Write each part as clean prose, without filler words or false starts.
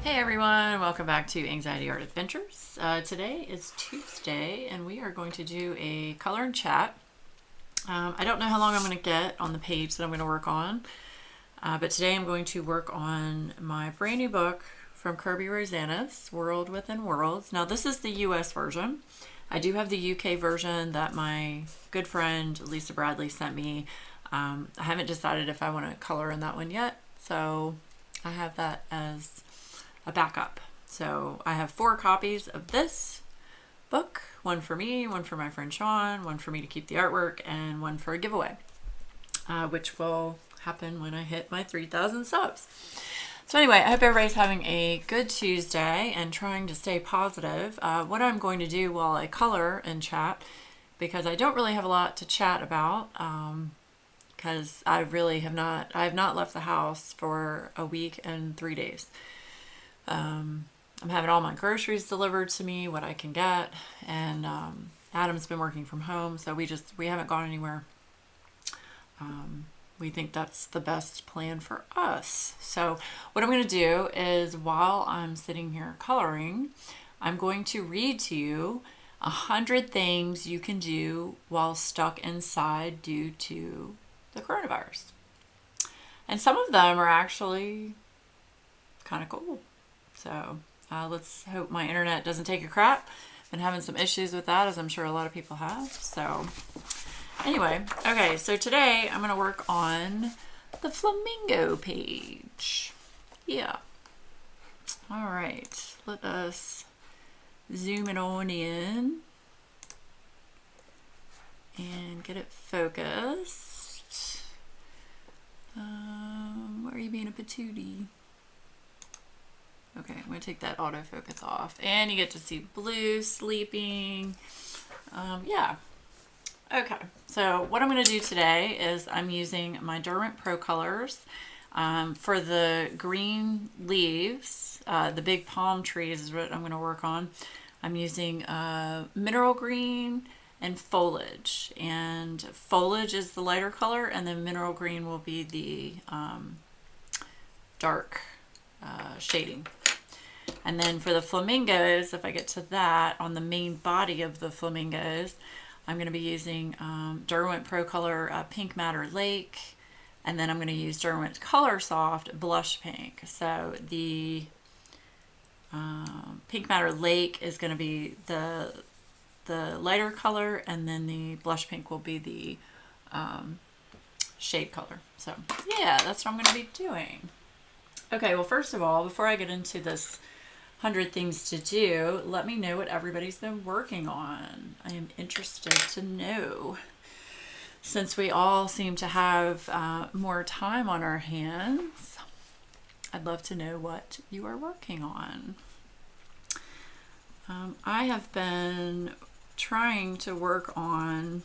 Hey everyone, welcome back to Anxiety Art Adventures. Today is Tuesday and we are going to do a color and chat. I don't know how long I'm going to get on the page that I'm going to work on, but today I'm going to work on my brand new book from Kerby Rosanes, World Within Worlds. Now this is the US version. I do have the UK version that my good friend Lisa Bradley sent me. I haven't decided if I want to color in that one yet, so I have that as a backup. So I have 4 copies of this book, one for me, one for my friend Sean, one for me to keep the artwork, and one for a giveaway, which will happen when I hit my 3,000 subs. So anyway, I hope everybody's having a good Tuesday and trying to stay positive. What I'm going to do while I color and chat, because I don't really have a lot to chat about, because I have not left the house for a week and 3 days. I'm having all my groceries delivered to me, what I can get, and Adam's been working from home, so we haven't gone anywhere. We think that's the best plan for us. So what I'm going to do is, while I'm sitting here coloring, I'm going to read to you 100 things you can do while stuck inside due to the coronavirus. And some of them are actually kind of cool. So let's hope my internet doesn't take a crap. Been having some issues with that, as I'm sure a lot of people have. So anyway, okay, so today I'm going to work on the flamingo page. Yeah. All right, let us zoom it on in and get it focused. Why are you being a patootie? Okay, I'm going to take that autofocus off. And you get to see Blue sleeping. Yeah. Okay, so what I'm going to do today is I'm using my Derwent Pro colors. For the green leaves, the big palm trees is what I'm going to work on. I'm using mineral green and foliage. And foliage is the lighter color, and then mineral green will be the dark shading. And then for the flamingos, if I get to that, on the main body of the flamingos, I'm going to be using Derwent Pro Color Pink Matter Lake, and then I'm going to use Derwent Color Soft Blush Pink. So the Pink Matter Lake is going to be the lighter color, and then the blush pink will be the shade color. So yeah, that's what I'm going to be doing. Okay, well, first of all, before I get into this 100 things to do, let me know what everybody's been working on. I am interested to know. Since we all seem to have more time on our hands, I'd love to know what you are working on. I have been trying to work on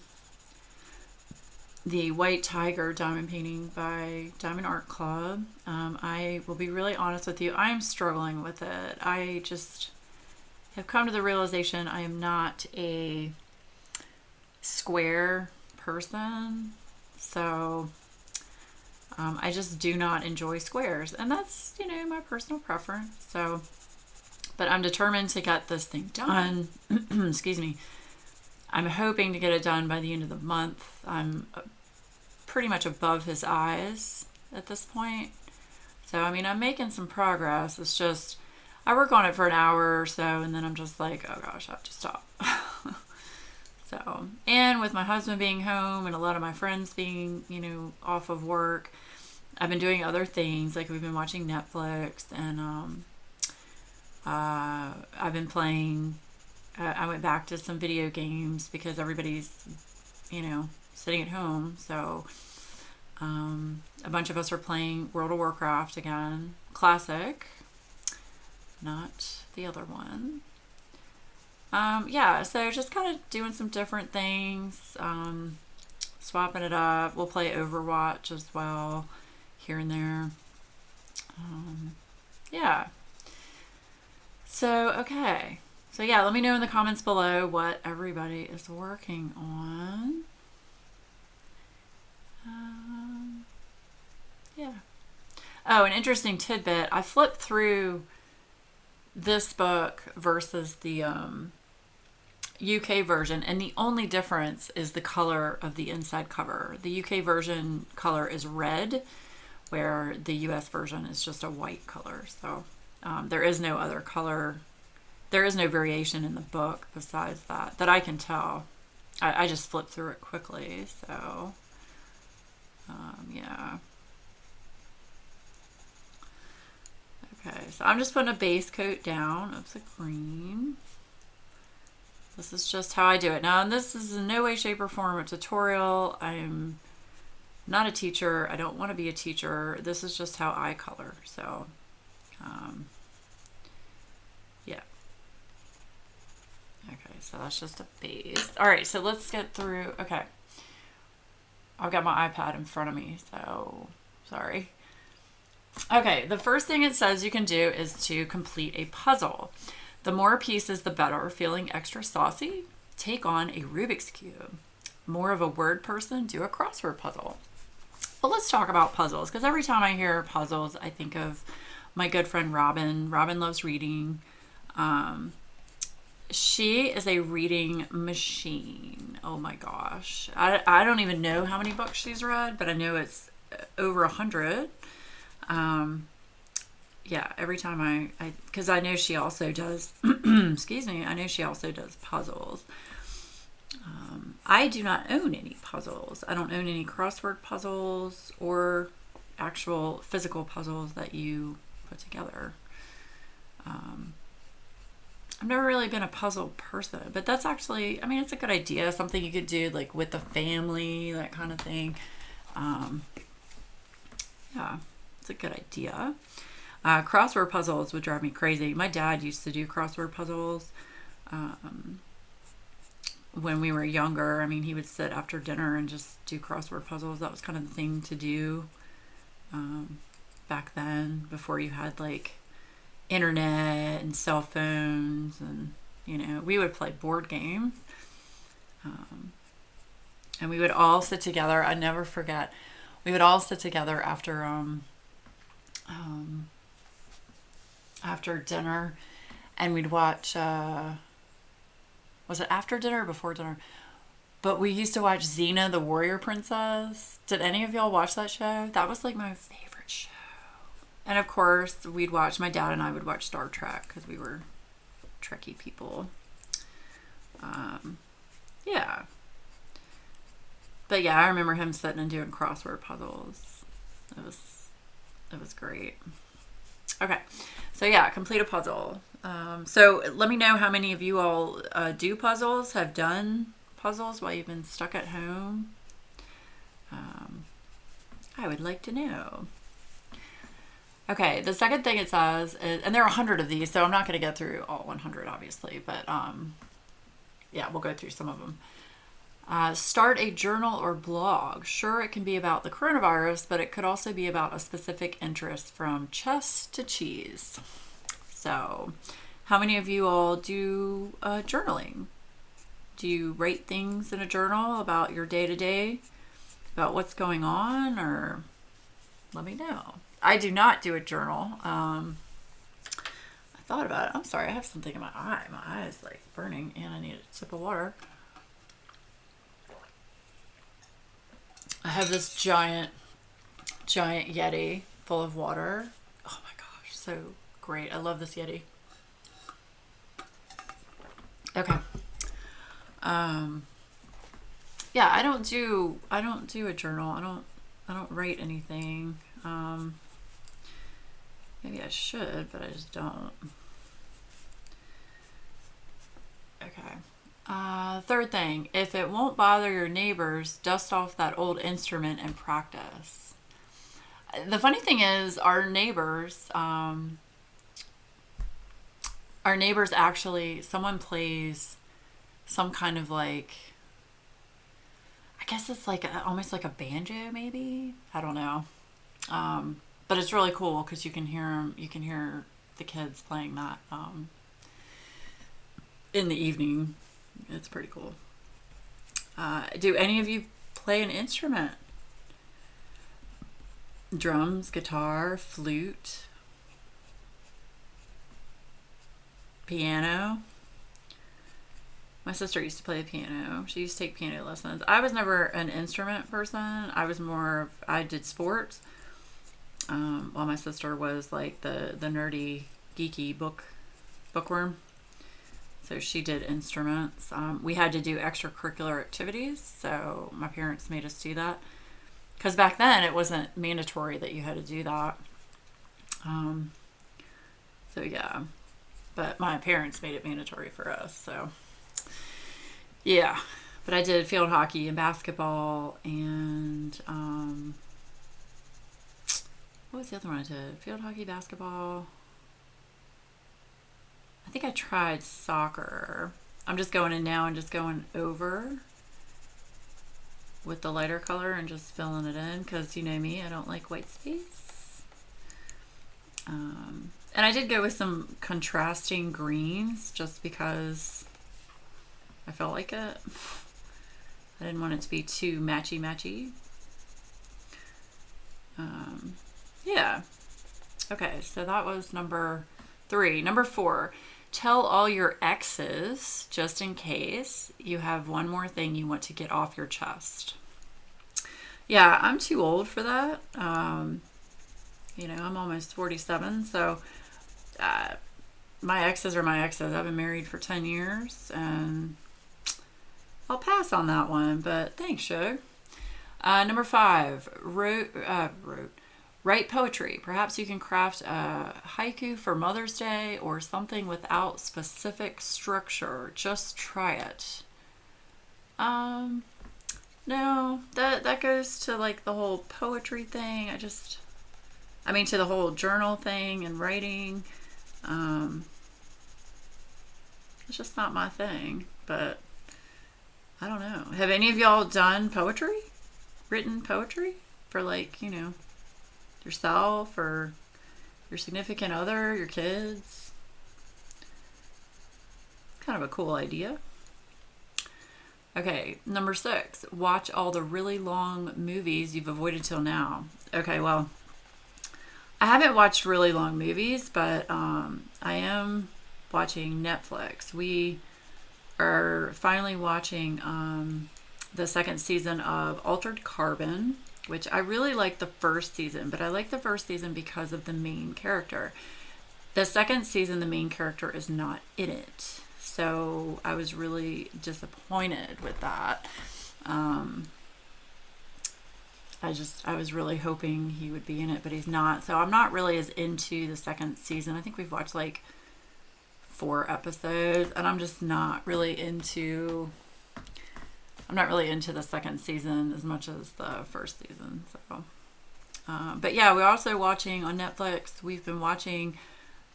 the White Tiger diamond painting by Diamond Art Club. I will be really honest with you, I am struggling with it. I just have come to the realization I am not a square person, so I just do not enjoy squares, and that's, my personal preference. So, but I'm determined to get this thing done. Excuse me. I'm hoping to get it done by the end of the month. I'm pretty much above his eyes at this point. So, I'm making some progress. It's just, I work on it for an hour or so, and then I'm just like, oh gosh, I have to stop. So, and with my husband being home and a lot of my friends being, off of work, I've been doing other things. Like, we've been watching Netflix, and I've been playing. I went back to some video games because everybody's, sitting at home. So a bunch of us are playing World of Warcraft again. Classic, not the other one. Yeah, so just kind of doing some different things, swapping it up. We'll play Overwatch as well, here and there. Yeah. So, okay. So yeah, let me know in the comments below what everybody is working on. Yeah. Oh, an interesting tidbit. I flipped through this book versus the UK version, and the only difference is the color of the inside cover. The UK version color is red, where the US version is just a white color. So there is no other color. There is no variation in the book besides that I can tell. I just flipped through it quickly, so yeah. Okay, so I'm just putting a base coat down of the green. This is just how I do it. Now, and this is in no way, shape, or form a tutorial. I'm not a teacher. I don't want to be a teacher. This is just how I color. So, yeah. Okay, so that's just a base. All right, so let's get through. Okay. I've got my iPad in front of me, so sorry. Okay, the first thing it says you can do is to complete a puzzle. The more pieces, the better. Feeling extra saucy? Take on a Rubik's Cube. More of a word person? Do a crossword puzzle. Well, let's talk about puzzles, because every time I hear puzzles, I think of my good friend Robin. Robin loves reading. She is a reading machine. Oh my gosh. I don't even know how many books she's read, but I know it's over 100. Yeah, every time because I know she also does, excuse me, I know she also does puzzles. I do not own any puzzles. I don't own any crossword puzzles or actual physical puzzles that you put together. I've never really been a puzzle person, but that's actually, I mean, it's a good idea. Something you could do like with the family, that kind of thing. Yeah, it's a good idea. Crossword puzzles would drive me crazy. My dad used to do crossword puzzles when we were younger. I mean, he would sit after dinner and just do crossword puzzles. That was kind of the thing to do back then, before you had like internet and cell phones, and you know, we would play board games, and we would all sit together. I never forget, we would all sit together after dinner, and we'd watch was it after dinner or before dinner? But we used to watch Xena the Warrior Princess. Did any of y'all watch that show? That was like my favorite show. And of course, my dad and I would watch Star Trek, because we were Trekkie people. Yeah. But yeah, I remember him sitting and doing crossword puzzles. It was great. Okay, so yeah, complete a puzzle. So let me know how many of you all do puzzles, have done puzzles while you've been stuck at home. I would like to know. Okay, the second thing it says is, and there are 100 of these, so I'm not going to get through all 100, obviously, but yeah, we'll go through some of them. Start a journal or blog. Sure, it can be about the coronavirus, but it could also be about a specific interest, from chess to cheese. So, how many of you all do journaling? Do you write things in a journal about your day-to-day, about what's going on, or let me know. I do not do a journal. I thought about it. I'm sorry, I have something in my eye. My eye is like burning, and I need a sip of water. I have this giant Yeti full of water. Oh my gosh, so great. I love this Yeti. Okay. Yeah, I don't do a journal. I don't write anything. Maybe I should, but I just don't. Okay. Third thing, if it won't bother your neighbors, dust off that old instrument and practice. The funny thing is, our neighbors actually, someone plays some kind of like, I guess it's like almost like a banjo, maybe. I don't know. But it's really cool because you can hear the kids playing that in the evening. It's pretty cool. Do any of you play an instrument? Drums, guitar, flute? piano. My sister used to play the piano. She used to take piano lessons. I was never an instrument person. I did sports. While my sister was like the nerdy, geeky bookworm. So she did instruments. We had to do extracurricular activities, so my parents made us do that. Because back then it wasn't mandatory that you had to do that. So yeah, but my parents made it mandatory for us. So yeah, but I did field hockey and basketball and what was the other one I did? Field hockey, basketball. I think I tried soccer. I'm just going in now and just going over with the lighter color and just filling it in because you know me, I don't like white space. And I did go with some contrasting greens just because I felt like it. I didn't want it to be too matchy. Yeah. Okay, so that was number 3. Number 4, tell all your exes just in case you have one more thing you want to get off your chest. Yeah, I'm too old for that. You know, I'm almost 47, so my exes are my exes. I've been married for 10 years, and I'll pass on that one, but thanks, Shug. Number 5, write poetry. Perhaps you can craft a haiku for Mother's Day or something without specific structure. Just try it. No, that goes to like the whole poetry thing. I mean to the whole journal thing and writing. It's just not my thing, but I don't know. Have any of y'all done poetry? Written poetry for like, you know, yourself or your significant other, your kids? Kind of a cool idea. Okay, number 6, watch all the really long movies you've avoided till now. Okay, well, I haven't watched really long movies, but I am watching Netflix. We are finally watching the second season of Altered Carbon, which I really like the first season, but I like the first season because of the main character. The second season, the main character is not in it. So I was really disappointed with that. I was really hoping he would be in it, but he's not. So I'm not really as into the second season. I think we've watched like 4 episodes, and I'm just not really into the second season as much as the first season. So, but yeah, we're also watching on Netflix. We've been watching,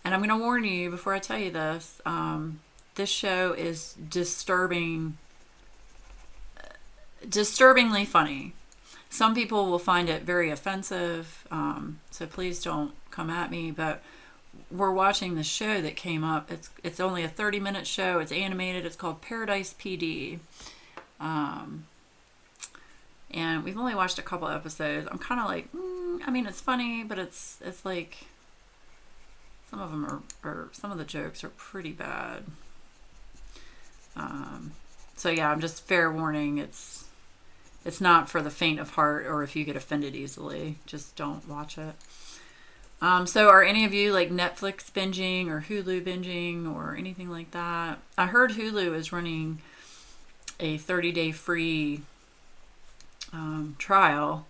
and I'm going to warn you before I tell you this. This show is disturbingly funny. Some people will find it very offensive, so please don't come at me. But we're watching the show that came up. It's only a 30-minute show. It's animated. It's called Paradise PD. And we've only watched a couple episodes. I'm kind of like, I mean, it's funny, but it's like some of them some of the jokes are pretty bad. So yeah, I'm just fair warning. It's not for the faint of heart, or if you get offended easily, just don't watch it. So are any of you like Netflix binging or Hulu binging or anything like that? I heard Hulu is running a 30-day free trial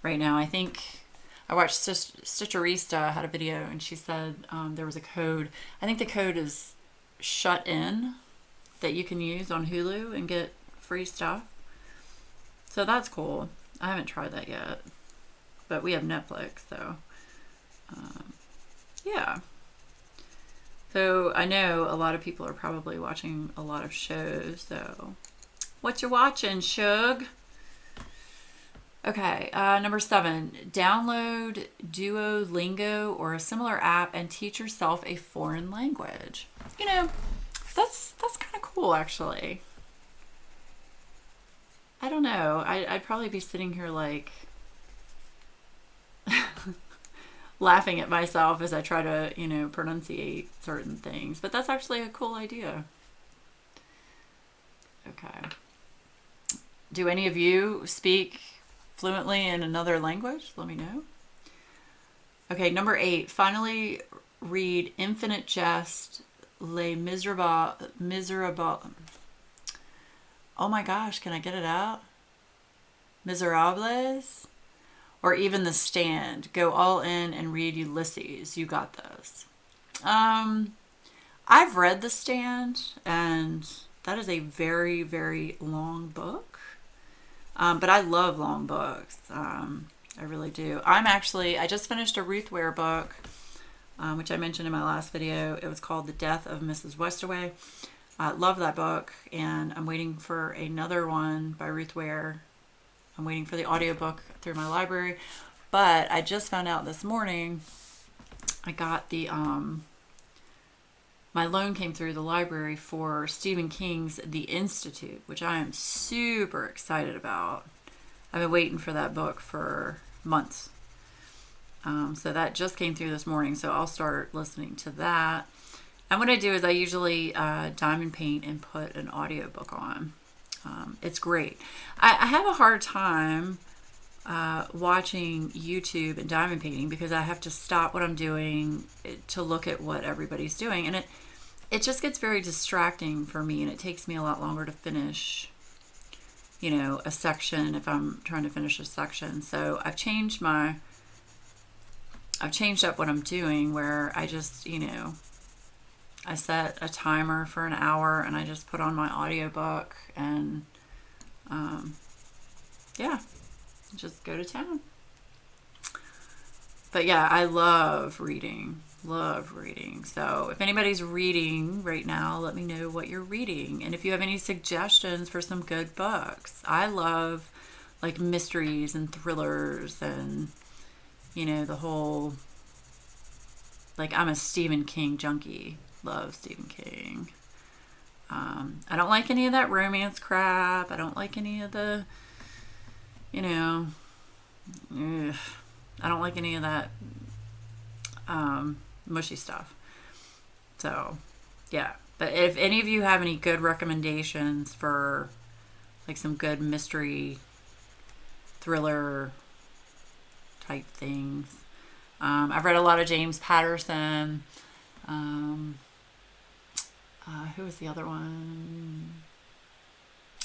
right now. I think I watched Stitcherista had a video, and she said there was a code. I think the code is shut in that you can use on Hulu and get free stuff. So that's cool. I haven't tried that yet, but we have Netflix, so yeah. So I know a lot of people are probably watching a lot of shows. So what you watching, Shug? Okay, number 7, download Duolingo or a similar app and teach yourself a foreign language. You know, that's kind of cool, actually. I don't know. I'd probably be sitting here like laughing at myself as I try to, you know, pronunciate certain things. But that's actually a cool idea. Okay. Do any of you speak fluently in another language? Let me know. Okay, number 8. Finally read Infinite Jest, Les Miserables. Oh my gosh, can I get it out? Miserables? Or even The Stand. Go all in and read Ulysses. You got this. I've read The Stand, and that is a very, very long book. But I love long books. I really do. I just finished a Ruth Ware book, which I mentioned in my last video. It was called The Death of Mrs. Westaway. I love that book, and I'm waiting for another one by Ruth Ware. I'm waiting for the audiobook through my library. But I just found out this morning I got the my loan came through the library for Stephen King's The Institute, which I am super excited about. I've been waiting for that book for months. So that just came through this morning, so I'll start listening to that. And what I do is I usually diamond paint and put an audiobook on. It's great. I have a hard time watching YouTube and diamond painting because I have to stop what I'm doing to look at what everybody's doing, and it just gets very distracting for me, and it takes me a lot longer to finish, you know, a section if I'm trying to finish a section. So I've changed up what I'm doing, where I just, you know, I set a timer for an hour and I just put on my audiobook and yeah, just go to town. But yeah, I love reading. So if anybody's reading right now, let me know what you're reading. And if you have any suggestions for some good books. I love like mysteries and thrillers and, you know, the whole, like, I'm a Stephen King junkie. Love Stephen King. I don't like any of that romance crap. I don't like any of the, you know, I don't like any of that mushy stuff. So, yeah. But if any of you have any good recommendations for like some good mystery thriller type things. I've read a lot of James Patterson. Who was the other one?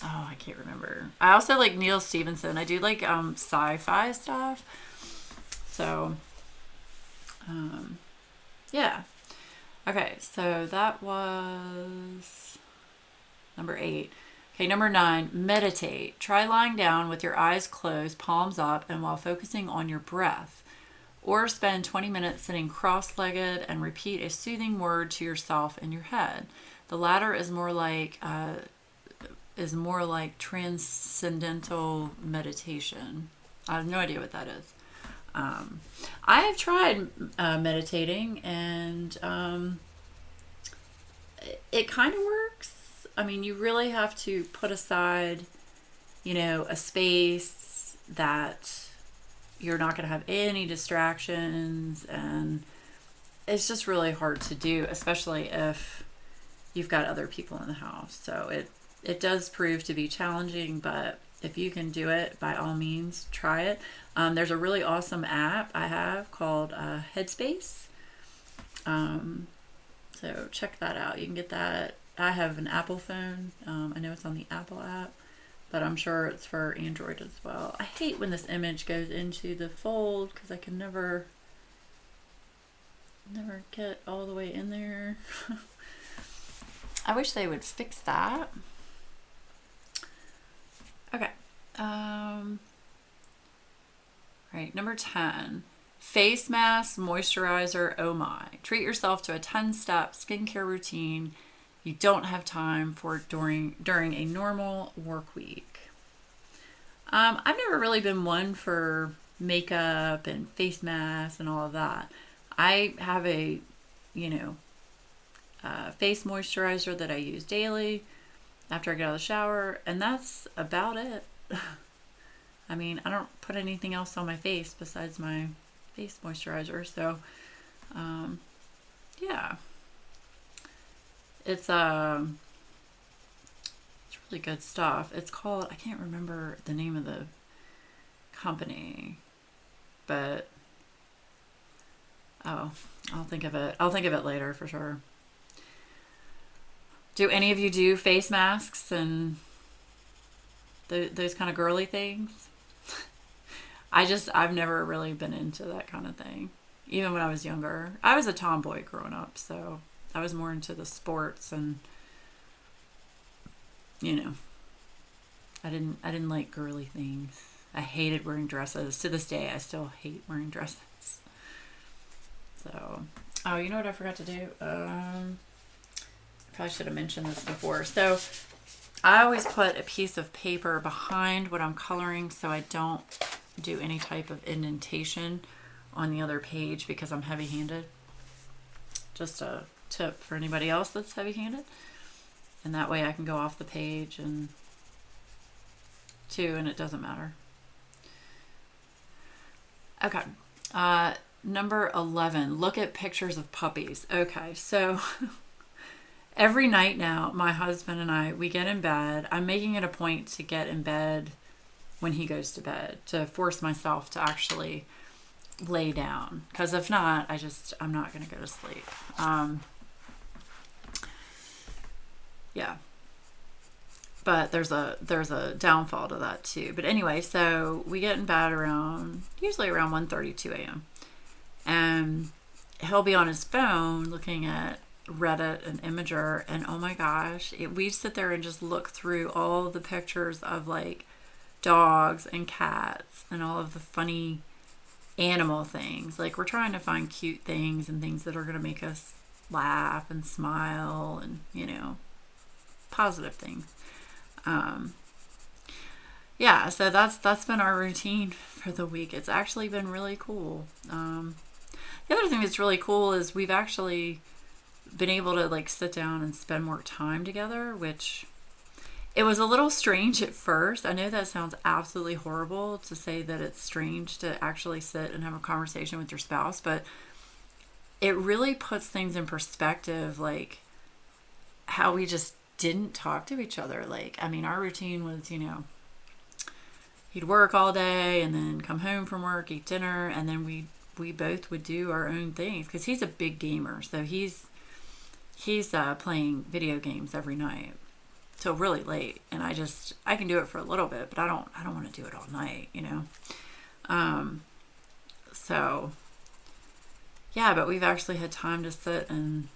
Oh, I can't remember. I also like Neil Stephenson. I do like sci-fi stuff. So, yeah. Okay, so that was number 8. Okay, number 9, meditate. Try lying down with your eyes closed, palms up, and while focusing on your breath. Or spend 20 minutes sitting cross-legged and repeat a soothing word to yourself in your head. The latter is more like transcendental meditation. I have no idea what that is. I have tried meditating, and it kind of works. I mean, you really have to put aside, you know, a space that you're not going to have any distractions, and it's just really hard to do, especially if you've got other people in the house. So it does prove to be challenging, but if you can do it, by all means, try it. There's a really awesome app I have called Headspace. So check that out. You can get that. I have an Apple phone. I know it's on the Apple app, but I'm sure it's for Android as well. I hate when this image goes into the fold because I can never get all the way in there. I wish they would fix that. Okay. Right, number 10. Face mask, moisturizer, oh my. Treat yourself to a 10-step skincare routine you don't have time for during a normal work week. I've never really been one for makeup and face masks and all of that. I have a, face moisturizer that I use daily after I get out of the shower, and that's about it. I mean, I don't put anything else on my face besides my face moisturizer. So, yeah, it's really good stuff. It's called, I can't remember the name of the company, but oh, I'll think of it. I'll think of it later for sure. Do any of you do face masks and those kind of girly things? I've never really been into that kind of thing. Even when I was younger. I was a tomboy growing up, so I was more into the sports and, you know, I didn't like girly things. I hated wearing dresses. To this day, I still hate wearing dresses. So, oh, you know what I forgot to do? Probably should have mentioned this before. So I always put a piece of paper behind what I'm coloring so I don't do any type of indentation on the other page because I'm heavy-handed. Just a tip for anybody else that's heavy-handed. And that way I can go off the page and it doesn't matter. Okay. Number 11, look at pictures of puppies. Okay, so every night now, my husband and I, we get in bed. I'm making it a point to get in bed when he goes to bed, to force myself to actually lay down. Because if not, I'm not going to go to sleep. Yeah. But there's a downfall to that too. But anyway, so we get in bed usually around 1:30, 2 a.m. And he'll be on his phone looking at Reddit and Imager, and oh my gosh, we sit there and just look through all the pictures of like dogs and cats and all of the funny animal things. Like, we're trying to find cute things and things that are going to make us laugh and smile and, positive things. Yeah, so that's been our routine for the week. It's actually been really cool. The other thing that's really cool is we've actually been able to like sit down and spend more time together, which it was a little strange at first. I know that sounds absolutely horrible to say that it's strange to actually sit and have a conversation with your spouse, but it really puts things in perspective, like how we just didn't talk to each other. Like, I mean, our routine was, he'd work all day and then come home from work, eat dinner, and then we both would do our own things, because he's a big gamer. So he's playing video games every night till really late, and I can do it for a little bit, but I don't want to do it all night, So yeah, but we've actually had time to sit and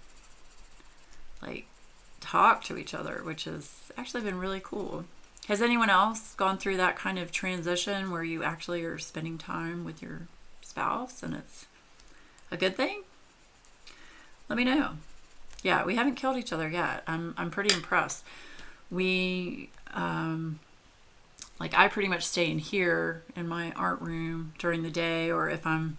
like talk to each other, which has actually been really cool. Has anyone else gone through that kind of transition where you actually are spending time with your spouse and it's a good thing? Let me know. Yeah, we haven't killed each other yet. I'm pretty impressed. We I pretty much stay in here in my art room during the day, or if I'm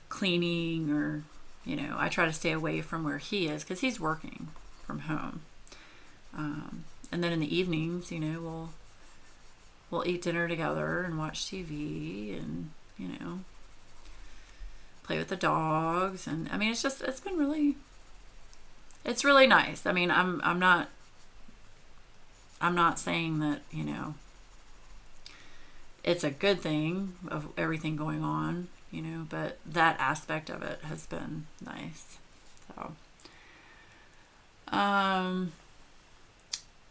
cleaning, or I try to stay away from where he is because he's working from home. And then in the evenings, we'll eat dinner together and watch TV and, play with the dogs. And I mean, it's been really nice. I mean, I'm not saying that, it's a good thing of everything going on, but that aspect of it has been nice. So,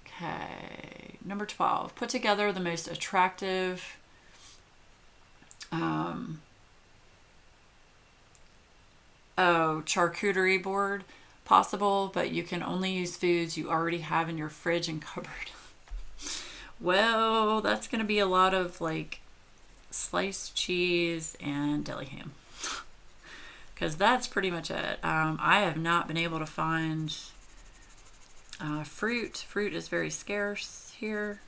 okay. Number 12, put together the most attractive, charcuterie board possible, but you can only use foods you already have in your fridge and cupboard. Well, that's going to be a lot of like sliced cheese and deli ham, because that's pretty much it. I have not been able to find fruit. Fruit is very scarce here.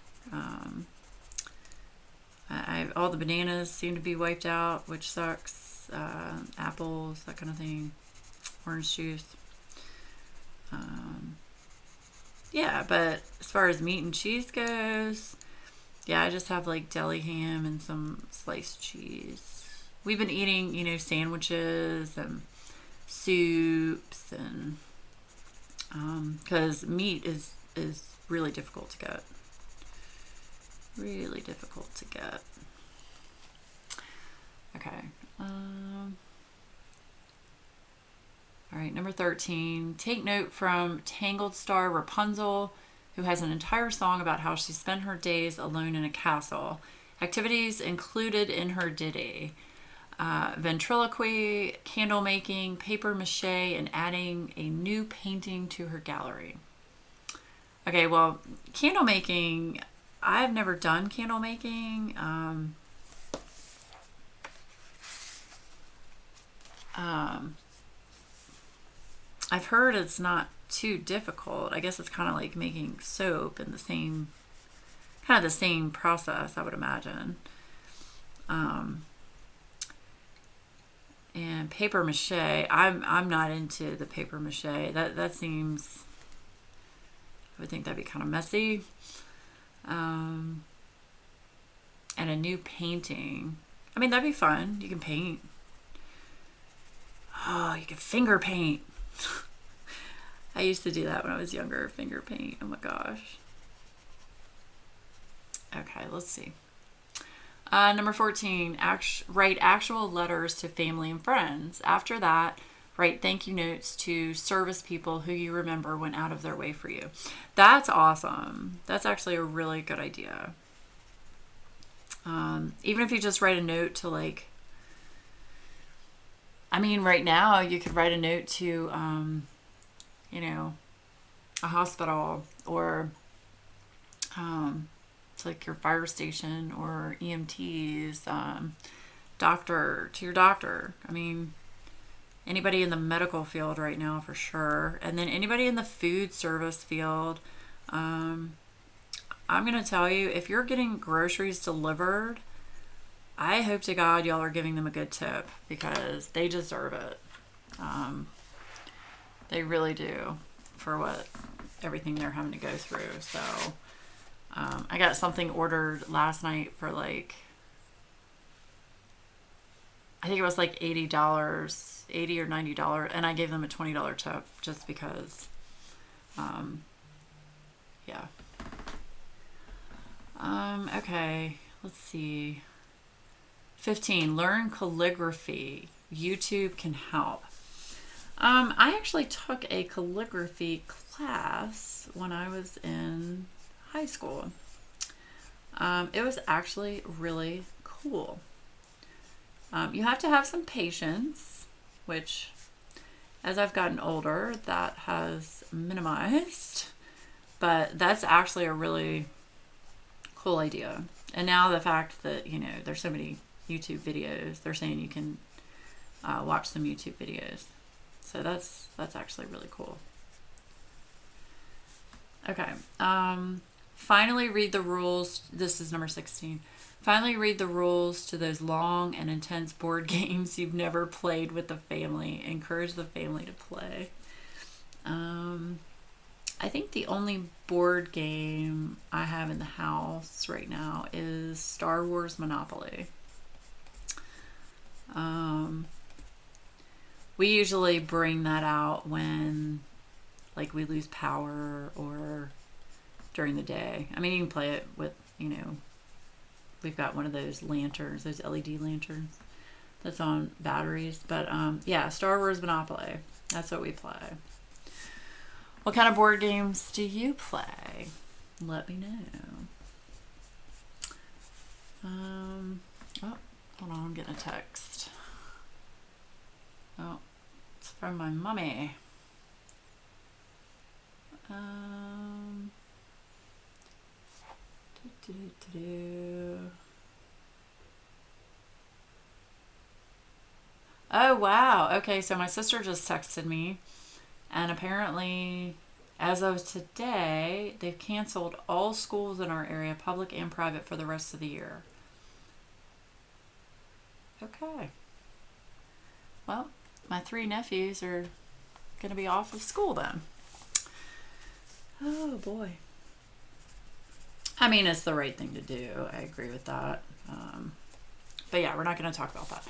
All the bananas seem to be wiped out, which sucks. Apples, that kind of thing. Orange juice. Yeah, but as far as meat and cheese goes, yeah, I just have like deli ham and some sliced cheese. we've been eating, you know, sandwiches and soups, and because meat is really difficult to get. Really difficult to get. Okay. All right, number 13. Take note from Tangled star Rapunzel, who has an entire song about how she spent her days alone in a castle. Activities included in her ditty: ventriloquy, candle making, paper mache, and adding a new painting to her gallery. Okay, well, candle making, I've never done candle making. I've heard it's not too difficult. I guess it's kind of like making soap and kind of the same process, I would imagine. And paper mache, I'm not into the paper mache. That seems, I would think that'd be kind of messy. And a new painting. I mean, that'd be fun. You can paint. Oh, you can finger paint. I used to do that when I was younger, finger paint. Oh my gosh. Okay, let's see. Number 14, write actual letters to family and friends. After that, write thank you notes to service people who you remember went out of their way for you. That's awesome. That's actually a really good idea. Even if you just write a note to, like, I mean, right now you could write a note to, you know, a hospital, or to like your fire station, or EMTs, doctor, to your doctor. I mean, anybody in the medical field right now for sure. And then anybody in the food service field. I'm going to tell you, if you're getting groceries delivered, I hope to God y'all are giving them a good tip, because they deserve it. They really do, for everything they're having to go through. So I got something ordered last night for like, I think it was like $80, $80 or $90, and I gave them a $20 tip just because. Yeah. Okay, let's see. 15, learn calligraphy. YouTube can help. I actually took a calligraphy class when I was in high school. It was actually really cool. You have to have some patience, which, as I've gotten older, that has minimized. But that's actually a really cool idea. And now the fact that, you know, there's so many YouTube videos, they're saying you can watch some YouTube videos. So that's actually really cool. Okay. Finally read the rules. This is number 16. Finally read the rules to those long and intense board games you've never played with the family. Encourage the family to play. I think the only board game I have in the house right now is Star Wars Monopoly. We usually bring that out when, like, we lose power or during the day. I mean, you can play it with, you know, we've got one of those lanterns, those LED lanterns that's on batteries. But yeah, Star Wars Monopoly. That's what we play. What kind of board games do you play? Let me know. Oh, hold on, I'm getting a text. Oh, it's from my mommy. Oh, wow. Okay, so my sister just texted me, and apparently, as of today, they've canceled all schools in our area, public and private, for the rest of the year. Okay. Well, my 3 nephews are going to be off of school then. Oh, boy. I mean, it's the right thing to do. I agree with that. But yeah, we're not going to talk about that.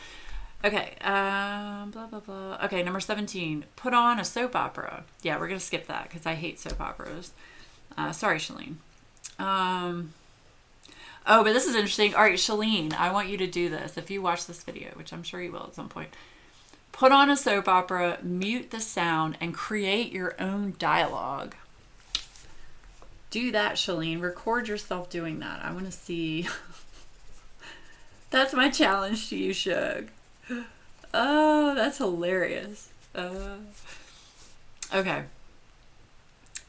Okay, blah, blah, blah. Okay, number 17, put on a soap opera. Yeah, we're going to skip that because I hate soap operas. Sorry, Shalene. Oh, but this is interesting. All right, Shalene, I want you to do this. If you watch this video, which I'm sure you will at some point, put on a soap opera, mute the sound, and create your own dialogue. Do that, Shalene. Record yourself doing that. I want to see. That's my challenge to you, Shug. Oh, that's hilarious. Okay.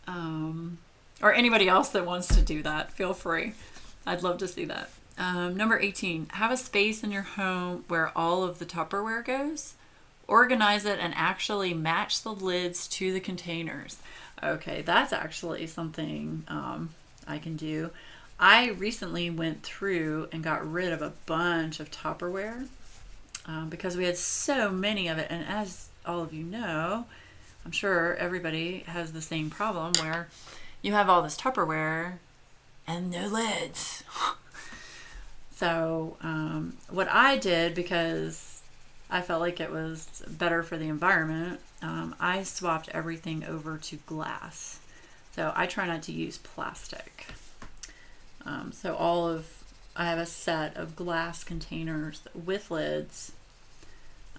Or anybody else that wants to do that, feel free. I'd love to see that. Number 18, have a space in your home where all of the Tupperware goes. Organize it and actually match the lids to the containers. Okay, that's actually something I can do. I recently went through and got rid of a bunch of Tupperware because we had so many of it. And as all of you know, I'm sure everybody has the same problem where you have all this Tupperware and no lids. So what I did, because I felt like it was better for the environment, I swapped everything over to glass. So I try not to use plastic. So I have a set of glass containers with lids.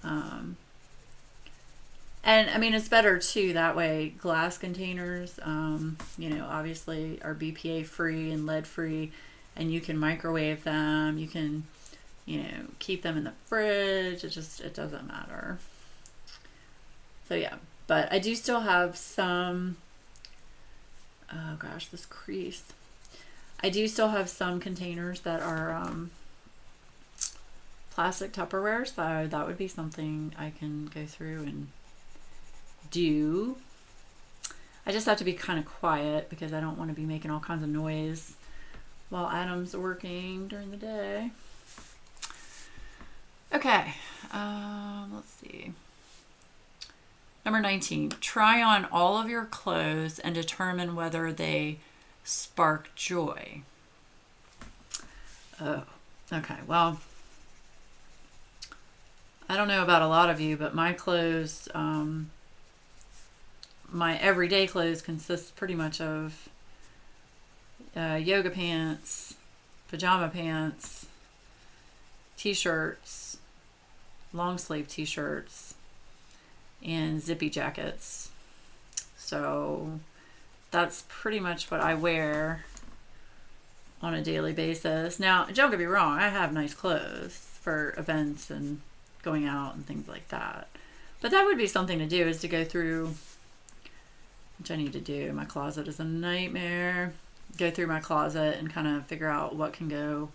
And I mean, it's better too, that way glass containers, obviously are BPA free and lead free, and you can microwave them. You can, keep them in the fridge. It doesn't matter. So yeah, but I do still have some, oh gosh, this crease. I do still have some containers that are plastic Tupperware, so that would be something I can go through and do. I just have to be kind of quiet because I don't want to be making all kinds of noise while Adam's working during the day. Okay, let's see. Number 19, try on all of your clothes and determine whether they spark joy. Oh, okay. Well, I don't know about a lot of you, but my clothes, my everyday clothes consist pretty much of yoga pants, pajama pants, t-shirts, long sleeve t-shirts, and zippy jackets. So that's pretty much what I wear on a daily basis. Now, don't get me wrong, I have nice clothes for events and going out and things like that. But that would be something to do, is to go through, which I need to do. My closet is a nightmare. Go through my closet and kind of figure out what can go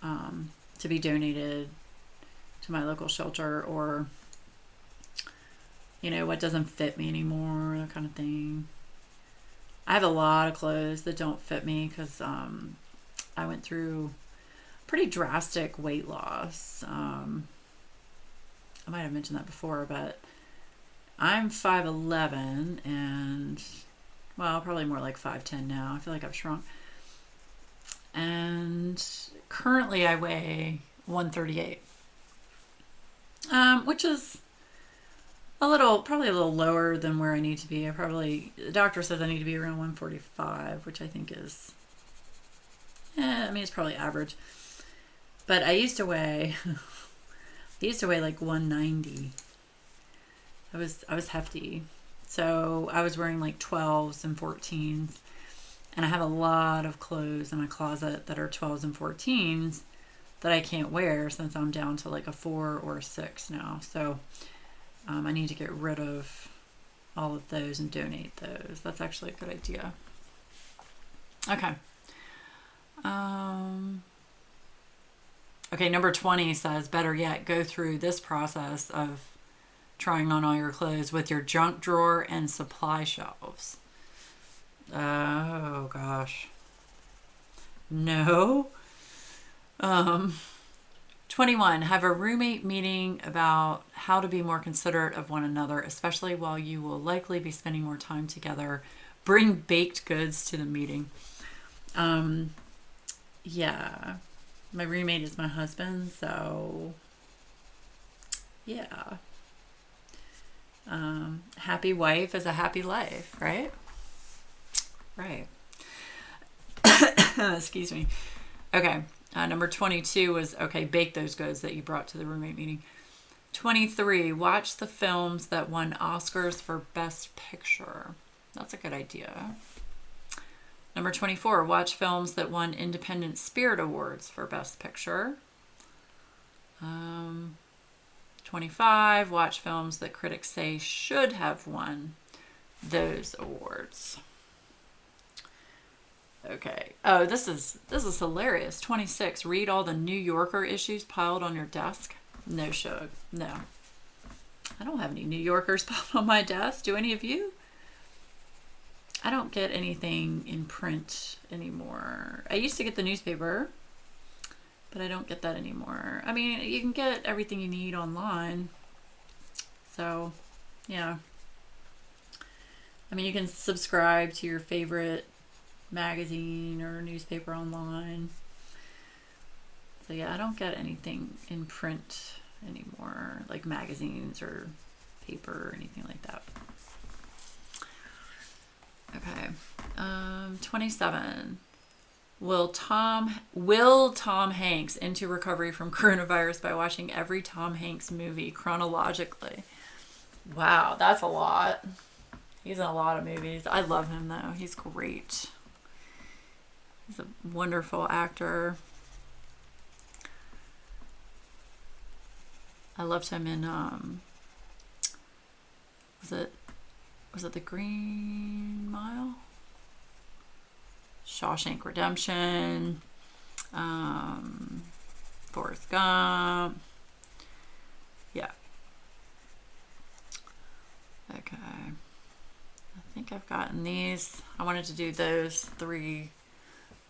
to be donated to my local shelter, or what doesn't fit me anymore, that kind of thing. I have a lot of clothes that don't fit me because I went through pretty drastic weight loss. I might have mentioned that before, but I'm 5'11", and well, probably more like 5'10" now. I feel like I've shrunk. And currently I weigh 138, which is probably a little lower than where I need to be. The doctor says I need to be around 145, which I think is, it's probably average. But I used to weigh like 190. I was hefty. So I was wearing like 12s and 14s, and I have a lot of clothes in my closet that are 12s and 14s that I can't wear since I'm down to like a 4 or a 6 now. So I need to get rid of all of those and donate those. That's actually a good idea. Okay. Okay, number 20 says, better yet, go through this process of trying on all your clothes with your junk drawer and supply shelves. Oh, gosh. No. 21, have a roommate meeting about how to be more considerate of one another, especially while you will likely be spending more time together. Bring baked goods to the meeting. Yeah. My roommate is my husband, so yeah. Happy wife is a happy life, right? Right. Excuse me. Okay. Number 22 was, okay, bake those goods that you brought to the roommate meeting. 23, watch the films that won Oscars for Best Picture. That's a good idea. Number 24, watch films that won Independent Spirit Awards for Best Picture. 25, watch films that critics say should have won those awards. Okay. Oh, this is hilarious. 26, read all the New Yorker issues piled on your desk. No, Shug. No. I don't have any New Yorkers piled on my desk. Do any of you? I don't get anything in print anymore. I used to get the newspaper, but I don't get that anymore. I mean, you can get everything you need online. So, yeah. I mean, you can subscribe to your favorite magazine or newspaper online. So yeah, I don't get anything in print anymore, like magazines or paper or anything like that. Okay. 27. Will Tom Hanks into recovery from coronavirus by watching every Tom Hanks movie chronologically? Wow, that's a lot. He's in a lot of movies. I love him though. He's great. He's a wonderful actor. I loved him in was it The Green Mile? Shawshank Redemption, Forrest Gump. Yeah. Okay. I think I've gotten these. I wanted to do those 3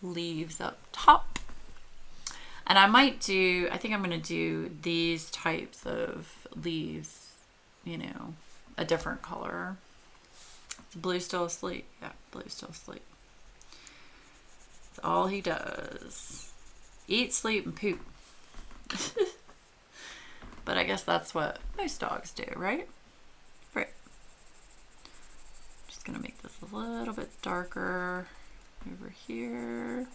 leaves up top. And I think I'm going to do these types of leaves, you know, a different color. Is blue still asleep? Yeah, blue's still asleep. That's all he does. Eat, sleep, and poop. But I guess that's what most dogs do, right? Right. Just going to make this a little bit darker over here.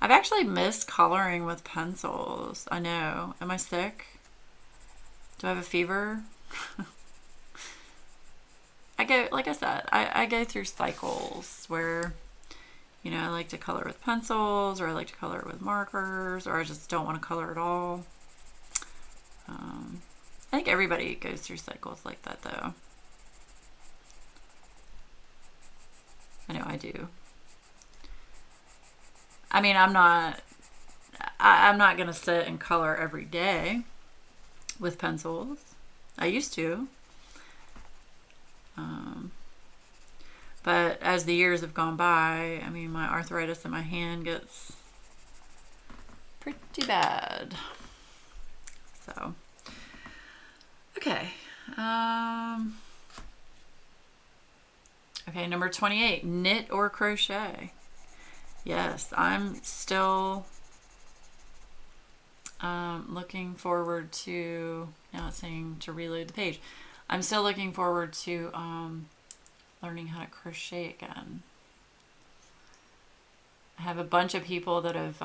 I've actually missed coloring with pencils. I know. Am I sick? Do I have a fever? Like I said, I go through cycles where, you know, I like to color with pencils, or I like to color with markers, or I just don't want to color at all. I think everybody goes through cycles like that, though. I know I do. I mean, I'm not going to sit and color every day with pencils. I used to. But as the years have gone by, I mean, my arthritis in my hand gets pretty bad. So, okay. Okay, number 28, knit or crochet. Yes, I'm still looking forward to, now it's saying to reload the page. I'm still looking forward to learning how to crochet again. I have a bunch of people that have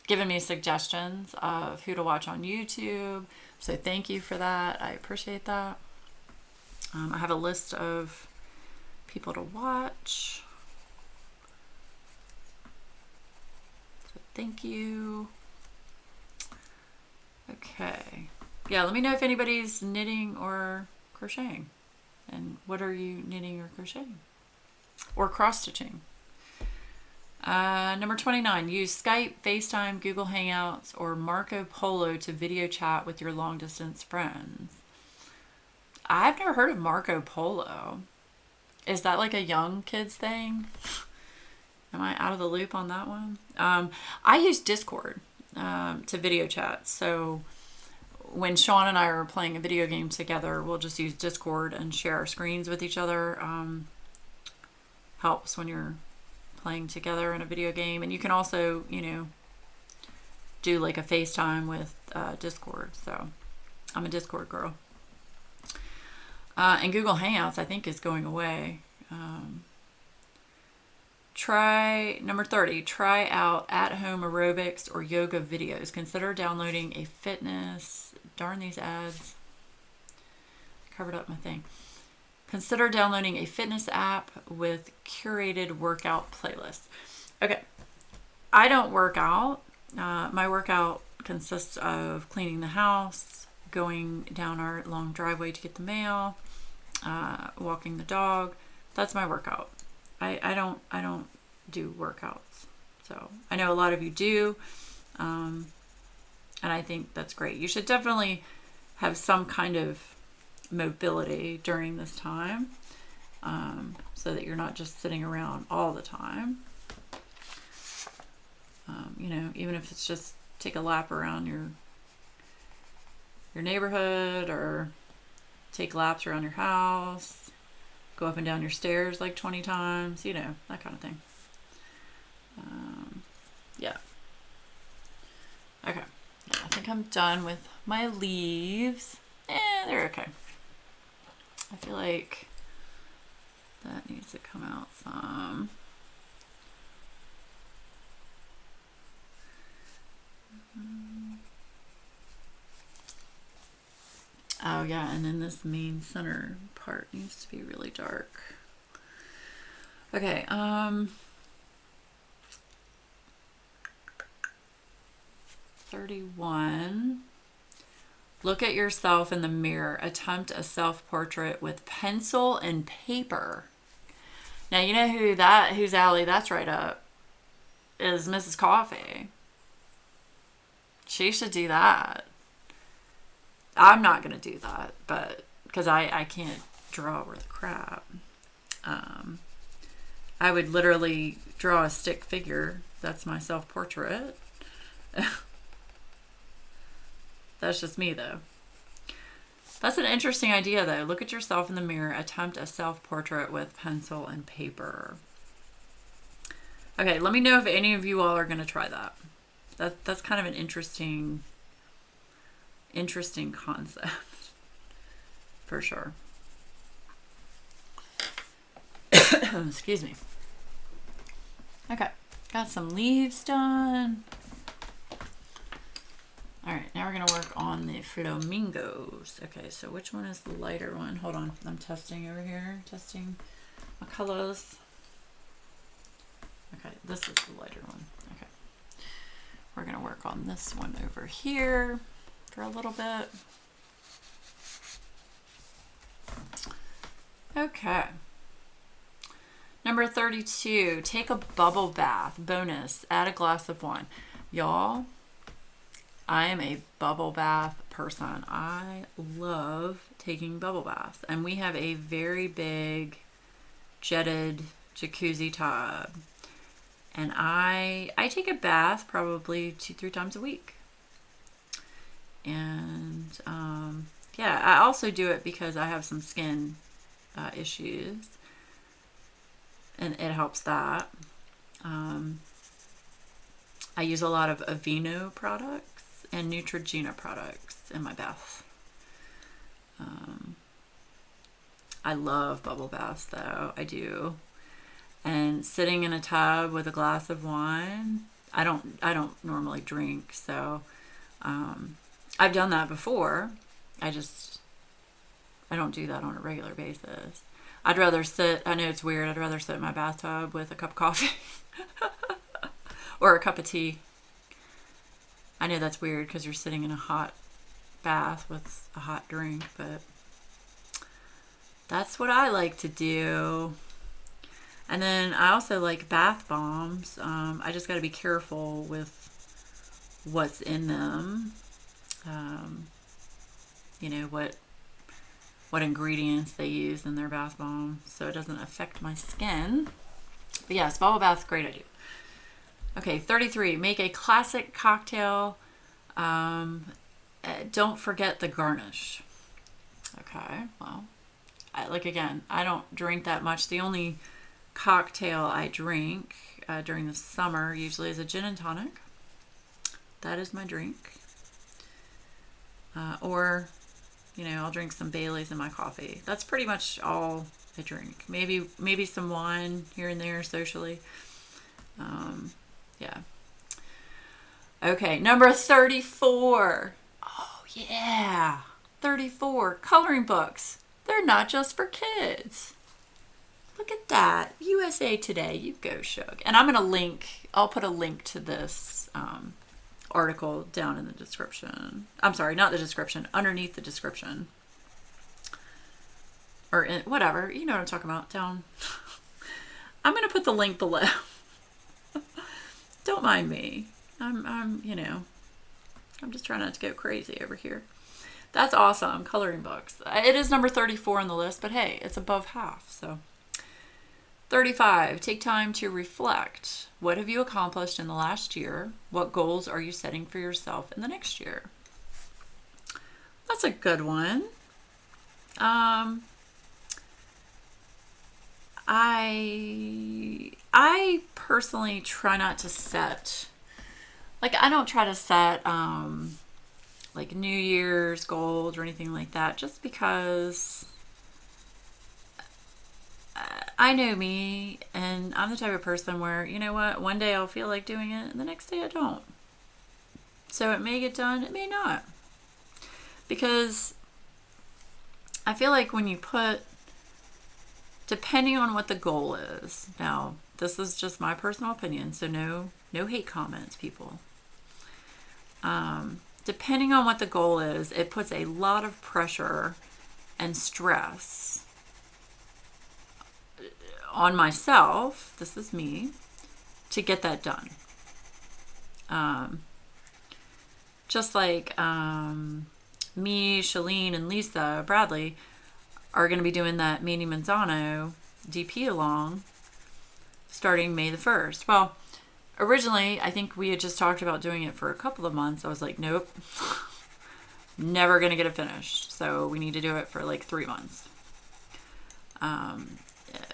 given me suggestions of who to watch on YouTube. So thank you for that. I appreciate that. I have a list of people to watch. So thank you. Okay. Yeah, let me know if anybody's knitting or crocheting. And what are you knitting or crocheting? Or cross-stitching? Number 29, use Skype, FaceTime, Google Hangouts, or Marco Polo to video chat with your long-distance friends. I've never heard of Marco Polo. Is that like a young kids thing? Am I out of the loop on that one? I use Discord to video chat. So when Sean and I are playing a video game together, we'll just use Discord and share our screens with each other. Helps when you're playing together in a video game. And you can also, you know, do like a FaceTime with Discord. So I'm a Discord girl. And Google Hangouts, I think, is going away. Try number 30, try out at-home aerobics or yoga videos. Consider downloading a fitness, darn these ads, covered up my thing. Consider downloading a fitness app with curated workout playlists. Okay, I don't work out. My workout consists of cleaning the house, going down our long driveway to get the mail, walking the dog. That's my workout. I don't do workouts. So I know a lot of you do, and I think that's great. You should definitely have some kind of mobility during this time, so that you're not just sitting around all the time. You know, even if it's just take a lap around your neighborhood, or take laps around your house, go up and down your stairs like 20 times, you know, that kind of thing. Yeah. Okay. Yeah, I think I'm done with my leaves. They're okay. I feel like that needs to come out some. Oh yeah, and then this main center part needs to be really dark. Okay, 31. Look at yourself in the mirror. Attempt a self-portrait with pencil and paper. Now, you know whose alley that's right up is Mrs. Coffee. She should do that. I'm not going to do that, but because I can't draw worth crap. I would literally draw a stick figure. That's my self-portrait. That's just me, though. That's an interesting idea, though. Look at yourself in the mirror. Attempt a self-portrait with pencil and paper. Okay, let me know if any of you all are going to try that. That's kind of an interesting concept, for sure. Excuse me. Okay, got some leaves done. All right, now we're going to work on the flamingos. Okay, so which one is the lighter one? Hold on, I'm testing over here, testing my colors. Okay, this is the lighter one. Okay, we're going to work on this one over here for a little bit. Okay. Number 32, take a bubble bath. Bonus, add a glass of wine. Y'all, I am a bubble bath person. I love taking bubble baths. And we have a very big jetted jacuzzi tub. And I take a bath probably 2-3 times a week. And yeah, I also do it because I have some skin issues. And it helps that. I use a lot of Aveeno products and Neutrogena products in my bath. I love bubble baths, though. I do. And sitting in a tub with a glass of wine, I don't normally drink, so I've done that before. I don't do that on a regular basis. I'd rather sit, I know it's weird, I'd rather sit in my bathtub with a cup of coffee or a cup of tea. I know that's weird because you're sitting in a hot bath with a hot drink, but that's what I like to do. And then I also like bath bombs. I just got to be careful with what's in them. You know, what ingredients they use in their bath bomb so it doesn't affect my skin. But yes, bubble bath's a great idea. Okay, 33, make a classic cocktail. Don't forget the garnish. Okay, well, I don't drink that much. The only cocktail I drink during the summer usually is a gin and tonic. That is my drink. Or, you know, I'll drink some Baileys in my coffee. That's pretty much all I drink. Maybe some wine here and there socially. Yeah. Okay, number 34. Oh, yeah. 34. Coloring books. They're not just for kids. Look at that. USA Today. You go, Shug. And I'm going to link, I'll put a link to this article down in the description. I'm sorry, not the description, underneath the description. Or in, whatever. You know what I'm talking about. Down. I'm going to put the link below. Don't mind me. You know, I'm just trying not to go crazy over here. That's awesome. Coloring books. It is number 34 on the list, but hey, it's above half. So 35, take time to reflect. What have you accomplished in the last year? What goals are you setting for yourself in the next year? That's a good one. I personally try not to set, like, I don't try to set like New Year's goals or anything like that, just because I know me, and I'm the type of person where, you know what, one day I'll feel like doing it and the next day I don't. So it may get done, it may not. Because I feel like when you put, depending on what the goal is, now this is just my personal opinion, so no hate comments, people. Depending on what the goal is, it puts a lot of pressure and stress on myself, this is me, to get that done. Just like me, Shalene, and Lisa Bradley are going to be doing that Manny Manzano DP along starting May the 1st. Well, originally, I think we had just talked about doing it for a couple of months. I was like, nope, never going to get it finished. So we need to do it for like 3 months.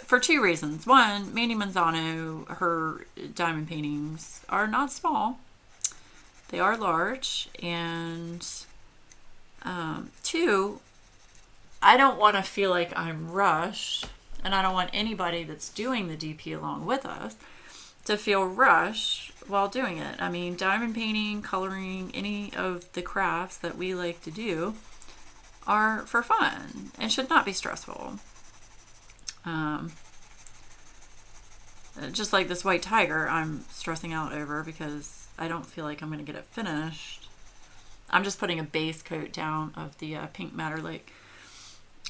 For 2 reasons. One, Mandy Manzano, her diamond paintings are not small. They are large. And 2, I don't want to feel like I'm rushed. And I don't want anybody that's doing the DP along with us to feel rushed while doing it. I mean, diamond painting, coloring, any of the crafts that we like to do are for fun and should not be stressful. Just like this white tiger, I'm stressing out over because I don't feel like I'm going to get it finished. I'm just putting a base coat down of the pink Madder Lake.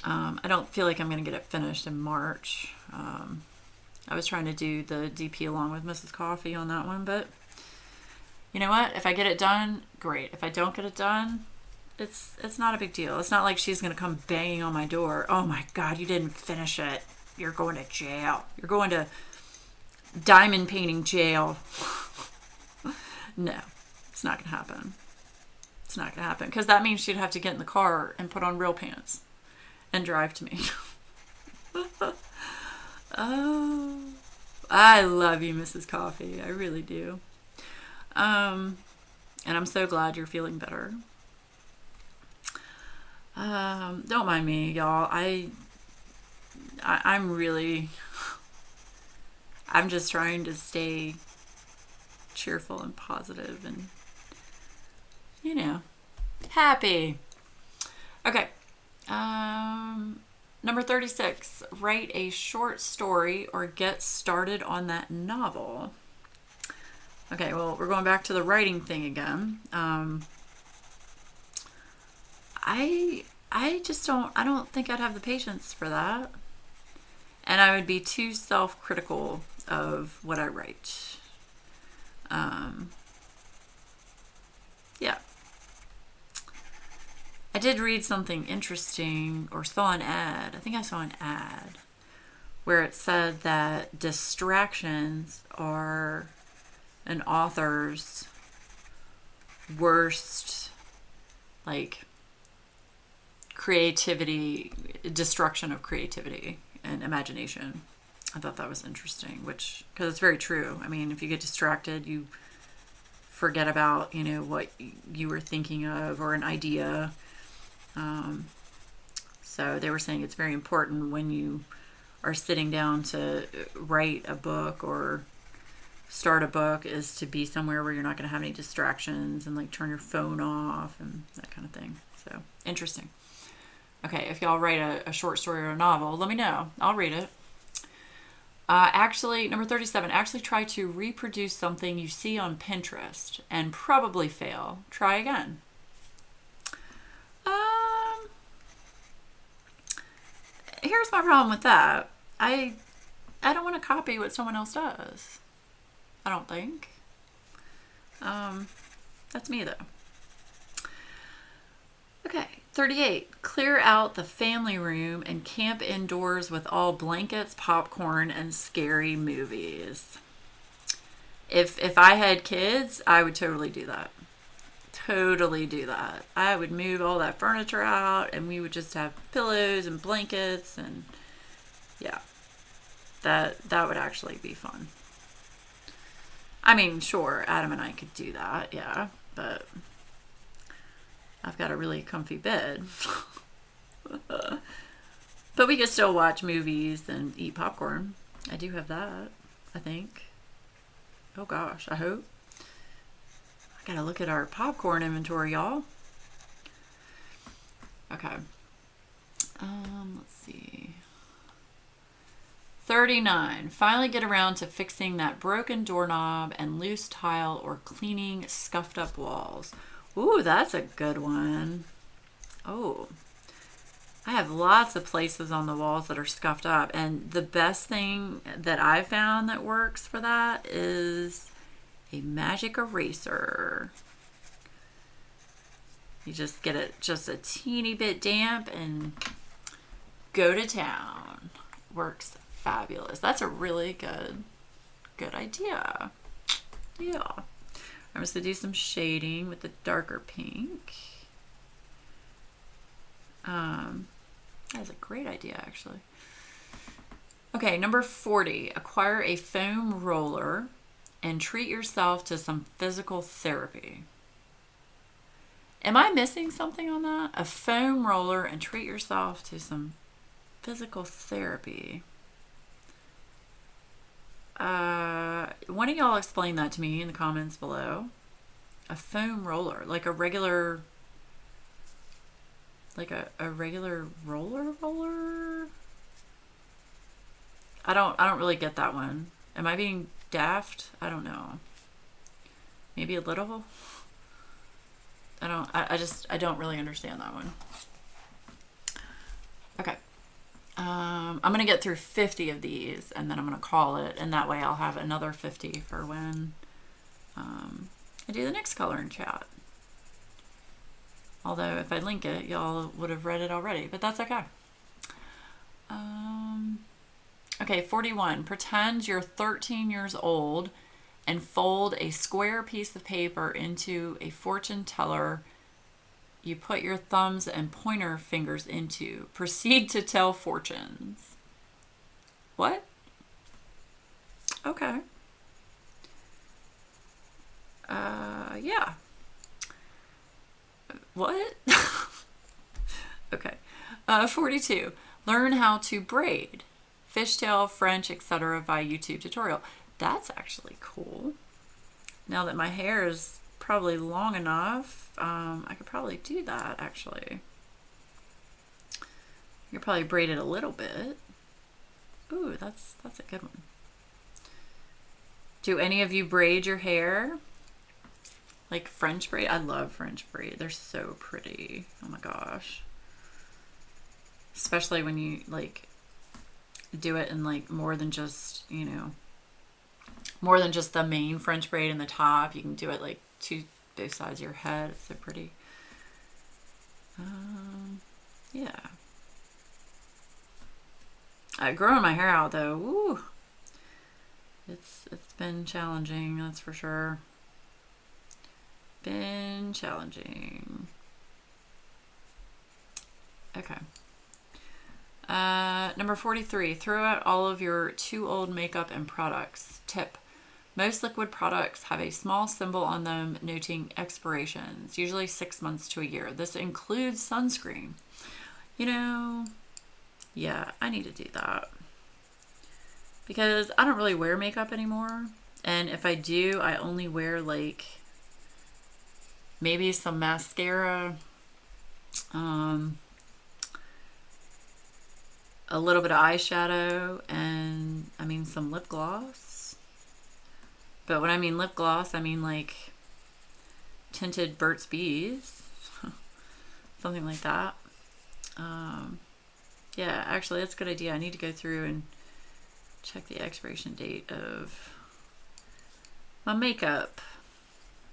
I don't feel like I'm going to get it finished in March. I was trying to do the DP along with Mrs. Coffee on that one, but you know what? If I get it done, great. If I don't get it done, it's not a big deal. It's not like she's going to come banging on my door. Oh my God, you didn't finish it. You're going to jail. You're going to diamond painting jail. No, it's not going to happen. It's not going to happen because that means she'd have to get in the car and put on real pants and drive to me. Oh, I love you, Mrs. Coffee. I really do. And I'm so glad you're feeling better. Don't mind me, y'all. I'm just trying to stay cheerful and positive and, you know, happy. Okay. Number 36, write a short story or get started on that novel. Okay, well, we're going back to the writing thing again. I don't think I'd have the patience for that. And I would be too self-critical of what I write. Yeah. I did read something interesting, or saw an ad. I think I saw an ad where it said that distractions are an author's worst, like, creativity, destruction of creativity and imagination. I thought that was interesting, which, because it's very true. I mean, if you get distracted, you forget about, you know, what you were thinking of or an idea. So they were saying it's very important when you are sitting down to write a book or start a book is to be somewhere where you're not going to have any distractions and like turn your phone off and that kind of thing. So interesting. Okay, if y'all write a short story or a novel, let me know. I'll read it. Actually, number 37, actually try to reproduce something you see on Pinterest and probably fail. Try again. Here's my problem with that. I don't want to copy what someone else does. I don't think. That's me though. Okay, 38. Clear out the family room and camp indoors with all blankets, popcorn, and scary movies. If I had kids, I would totally do that. Totally do that. I would move all that furniture out and we would just have pillows and blankets and yeah. That would actually be fun. I mean, sure, Adam and I could do that, yeah, but I've got a really comfy bed. But we could still watch movies and eat popcorn. I do have that, I think. Oh gosh, I hope. I gotta look at our popcorn inventory, y'all. Okay. Let's see. 39. Finally get around to fixing that broken doorknob and loose tile or cleaning scuffed up walls. Ooh, that's a good one. Oh, I have lots of places on the walls that are scuffed up, and the best thing that I've found that works for that is a magic eraser. You just get it just a teeny bit damp and go to town. Works fabulous. That's a really good idea. Yeah. I'm just going to do some shading with the darker pink. That's a great idea, actually. Okay, number 40. Acquire a foam roller and treat yourself to some physical therapy. Am I missing something on that? A foam roller and treat yourself to some physical therapy. One of y'all explain that to me in the comments below. A foam roller, like a regular, like a regular roller? I don't really get that one. Am I being daft? I don't know. Maybe a little. I don't really understand that one. Okay. I'm going to get through 50 of these and then I'm going to call it, and that way I'll have another 50 for when I do the next color and chat. Although if I link it, y'all would have read it already, but that's okay. Okay, 41. Pretend you're 13 years old and fold a square piece of paper into a fortune teller you put your thumbs and pointer fingers into. Proceed to tell fortunes. What? Okay. Yeah. What? Okay. 42. Learn how to braid. Fishtail, French, etc. via YouTube tutorial. That's actually cool. Now that my hair is probably long enough, I could probably do that actually. I could probably braid it a little bit. Ooh, that's a good one. Do any of you braid your hair? Like French braid? I love French braid. They're so pretty. Oh my gosh. Especially when you like do it in like more than just, you know, more than just the main French braid in the top. You can do it like to both sides of your head. It's so pretty. Yeah. Growing my hair out though, woo. It's been challenging, that's for sure. Been challenging. Okay. Number 43, throw out all of your too old makeup and products. Tip. Most liquid products have a small symbol on them noting expirations, usually 6 months to a year. This includes sunscreen. You know, yeah, I need to do that. Because I don't really wear makeup anymore. And if I do, I only wear like maybe some mascara, a little bit of eyeshadow, and I mean some lip gloss. But when I mean lip gloss, I mean like tinted Burt's Bees, something like that. Yeah, actually that's a good idea. I need to go through and check the expiration date of my makeup.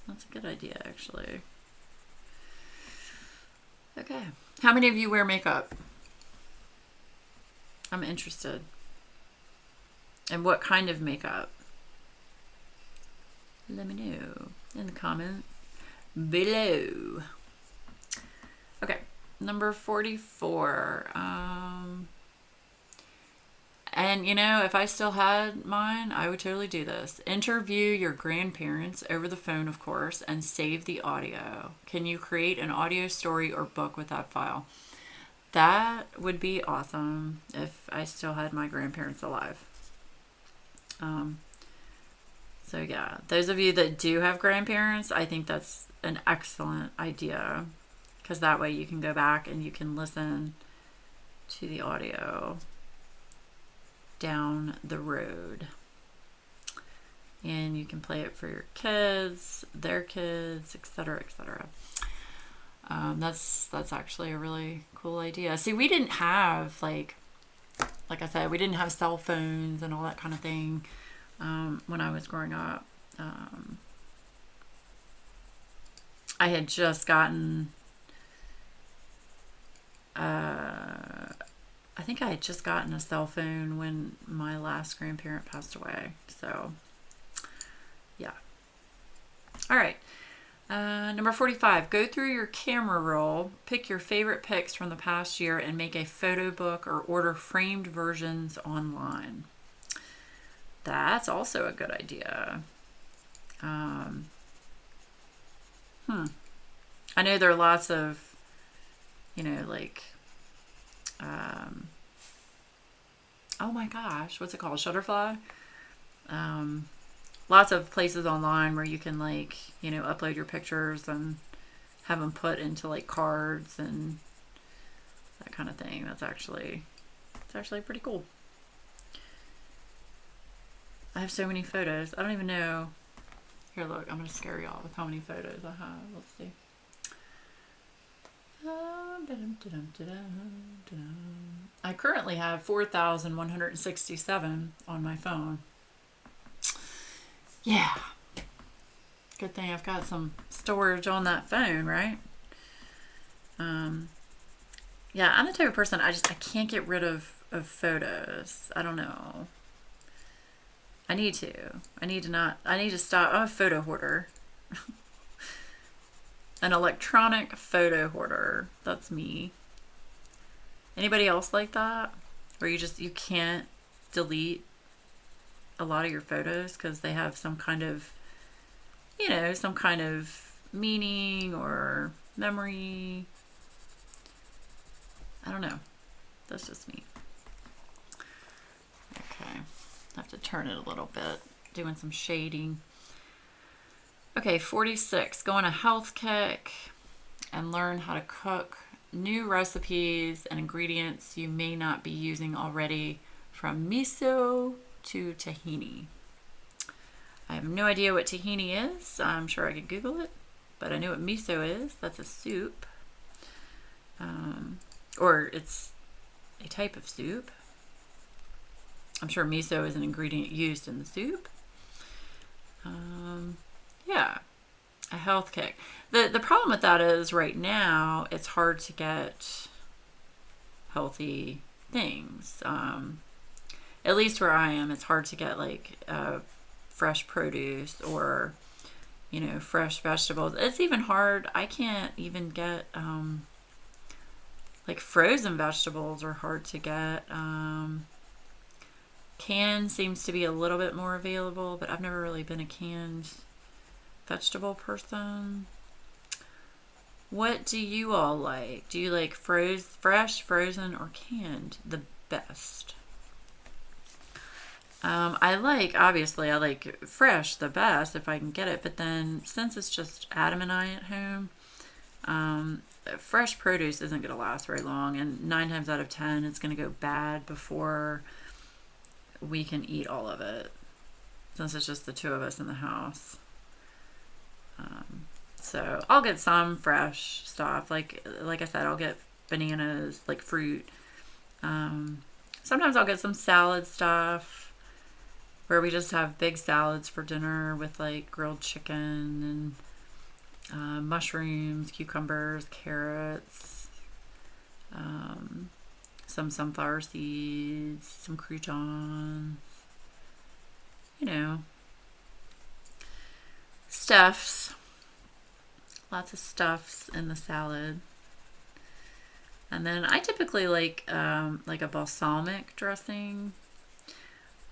That's a good idea, actually. Okay. How many of you wear makeup? I'm interested. And what kind of makeup? Let me know in the comments below. Okay, number 44. And you know, if I still had mine, I would totally do this. Interview your grandparents over the phone, of course, and save the audio. Can you create an audio story or book with that file? That would be awesome if I still had my grandparents alive. So yeah, those of you that do have grandparents, I think that's an excellent idea, because that way you can go back and you can listen to the audio down the road, and you can play it for your kids, their kids, etc., etc. That's actually a really cool idea. See, we didn't have like I said, we didn't have cell phones and all that kind of thing when I was growing up. I had just gotten I think I had just gotten a cell phone when my last grandparent passed away. So, yeah. All right. Number 45, go through your camera roll, pick your favorite pics from the past year, and make a photo book or order framed versions online. That's also a good idea. I know there are lots of, you know, like, oh my gosh, what's it called? Shutterfly? Lots of places online where you can, like, you know, upload your pictures and have them put into like cards and that kind of thing. It's actually pretty cool. I have so many photos. I don't even know. Here, look, I'm going to scare y'all with how many photos I have. Let's see. I currently have 4,167 on my phone. Yeah. Good thing I've got some storage on that phone, right? Yeah, I'm the type of person, I can't get rid of photos. I don't know. I need to stop. I'm a photo hoarder. An electronic photo hoarder. That's me. Anybody else like that? Where you can't delete a lot of your photos because they have some kind of, you know, some kind of meaning or memory. I don't know. That's just me. Okay. I have to turn it a little bit. Doing some shading. Okay, 46. Go on a health kick and learn how to cook new recipes and ingredients you may not be using already, from miso to tahini. I have no idea what tahini is. I'm sure I could Google it, but I know what miso is. That's a soup. Or it's a type of soup. I'm sure miso is an ingredient used in the soup. Yeah, a health kick. The problem with that is right now it's hard to get healthy things. At least where I am, it's hard to get like fresh produce or, you know, fresh vegetables. It's even hard. I can't even get Like frozen vegetables are hard to get. Canned seems to be a little bit more available, but I've never really been a canned vegetable person. What do you all like? Do you like fresh, frozen, or canned the best? Obviously, I like fresh the best if I can get it, but then since it's just Adam and I at home, fresh produce isn't going to last very long, and 9 times out of 10, it's going to go bad before we can eat all of it, since it's just the two of us in the house. So I'll get some fresh stuff. Like I said, I'll get bananas, like fruit. Sometimes I'll get some salad stuff, where we just have big salads for dinner with like grilled chicken and mushrooms, cucumbers, carrots, some sunflower seeds, some croutons, you know, stuffs. Lots of stuffs in the salad. And then I typically like a balsamic dressing.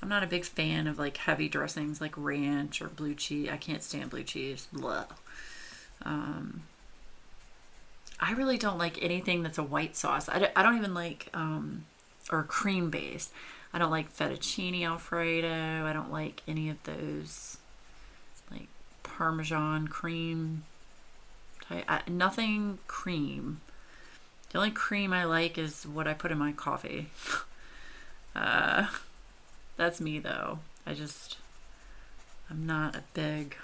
I'm not a big fan of like heavy dressings like ranch or blue cheese. I can't stand blue cheese. Blah. I really don't like anything that's a white sauce. I don't even like, or cream based. I don't like fettuccine Alfredo. I don't like any of those like Parmesan cream type. Nothing cream. The only cream I like is what I put in my coffee. That's me though. I'm not a big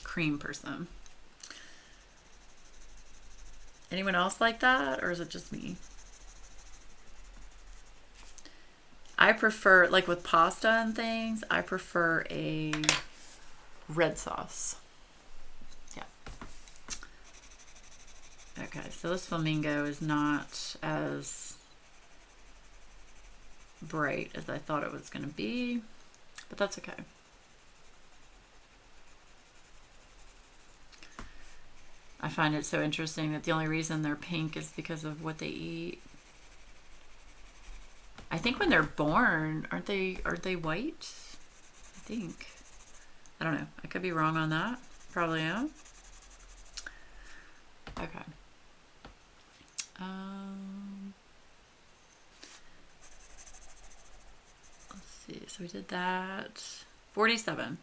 cream person. Anyone else like that, or is it just me? I prefer, like with pasta and things, I prefer a red sauce. Yeah. Okay, so this flamingo is not as bright as I thought it was going to be, but that's okay. I find it so interesting that the only reason they're pink is because of what they eat. I think when they're born, aren't they white? I think. I don't know. I could be wrong on that. Probably am. Okay. Let's see. So we did that. 47.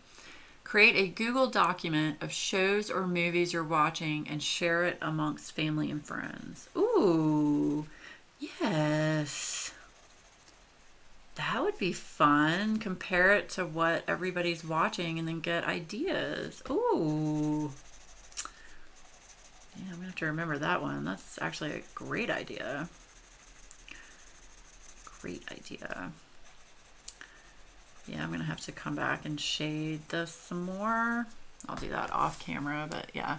Create a Google document of shows or movies you're watching and share it amongst family and friends. Ooh, yes. That would be fun. Compare it to what everybody's watching and then get ideas. Ooh. Yeah, I'm going to have to remember that one. That's actually a great idea. Great idea. Yeah, I'm going to have to come back and shade this some more. I'll do that off camera, but yeah,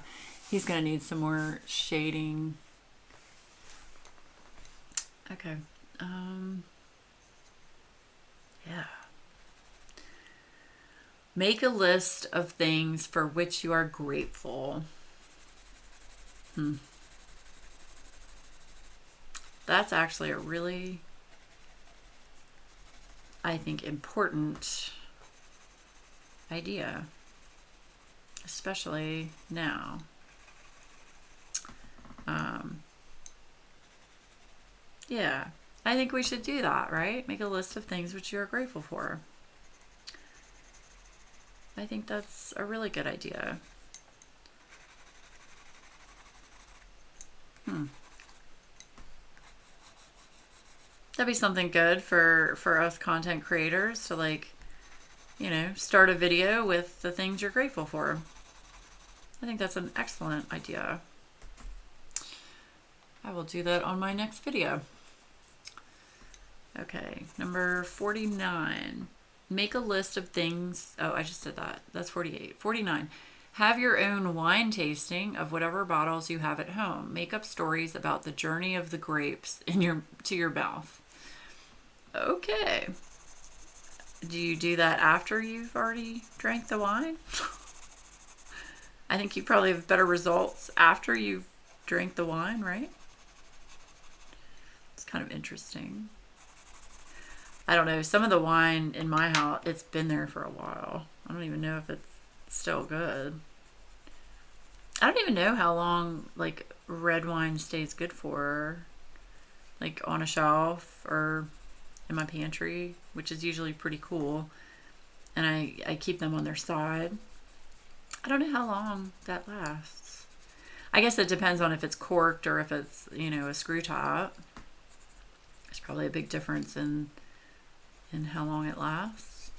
he's going to need some more shading. Okay. Yeah. Make a list of things for which you are grateful. That's actually a really, I think, important idea, especially now. Yeah, I think we should do that, right? Make a list of things which you are grateful for. I think that's a really good idea. That'd be something good for us content creators to, like, you know, start a video with the things you're grateful for. I think that's an excellent idea. I will do that on my next video. Okay, number 49. Make a list of things. Oh, I just did that. That's 48. 49. Have your own wine tasting of whatever bottles you have at home. Make up stories about the journey of the grapes to your mouth. Okay. Do you do that after you've already drank the wine? I think you probably have better results after you've drank the wine, right? kind of interesting. I don't know. Some of the wine in my house, it's been there for a while. I don't even know if it's still good. I don't even know how long like red wine stays good for, like on a shelf or in my pantry, which is usually pretty cool. And I keep them on their side. I don't know how long that lasts. I guess it depends on if it's corked or if it's, you know, a screw top. There's probably a big difference in how long it lasts,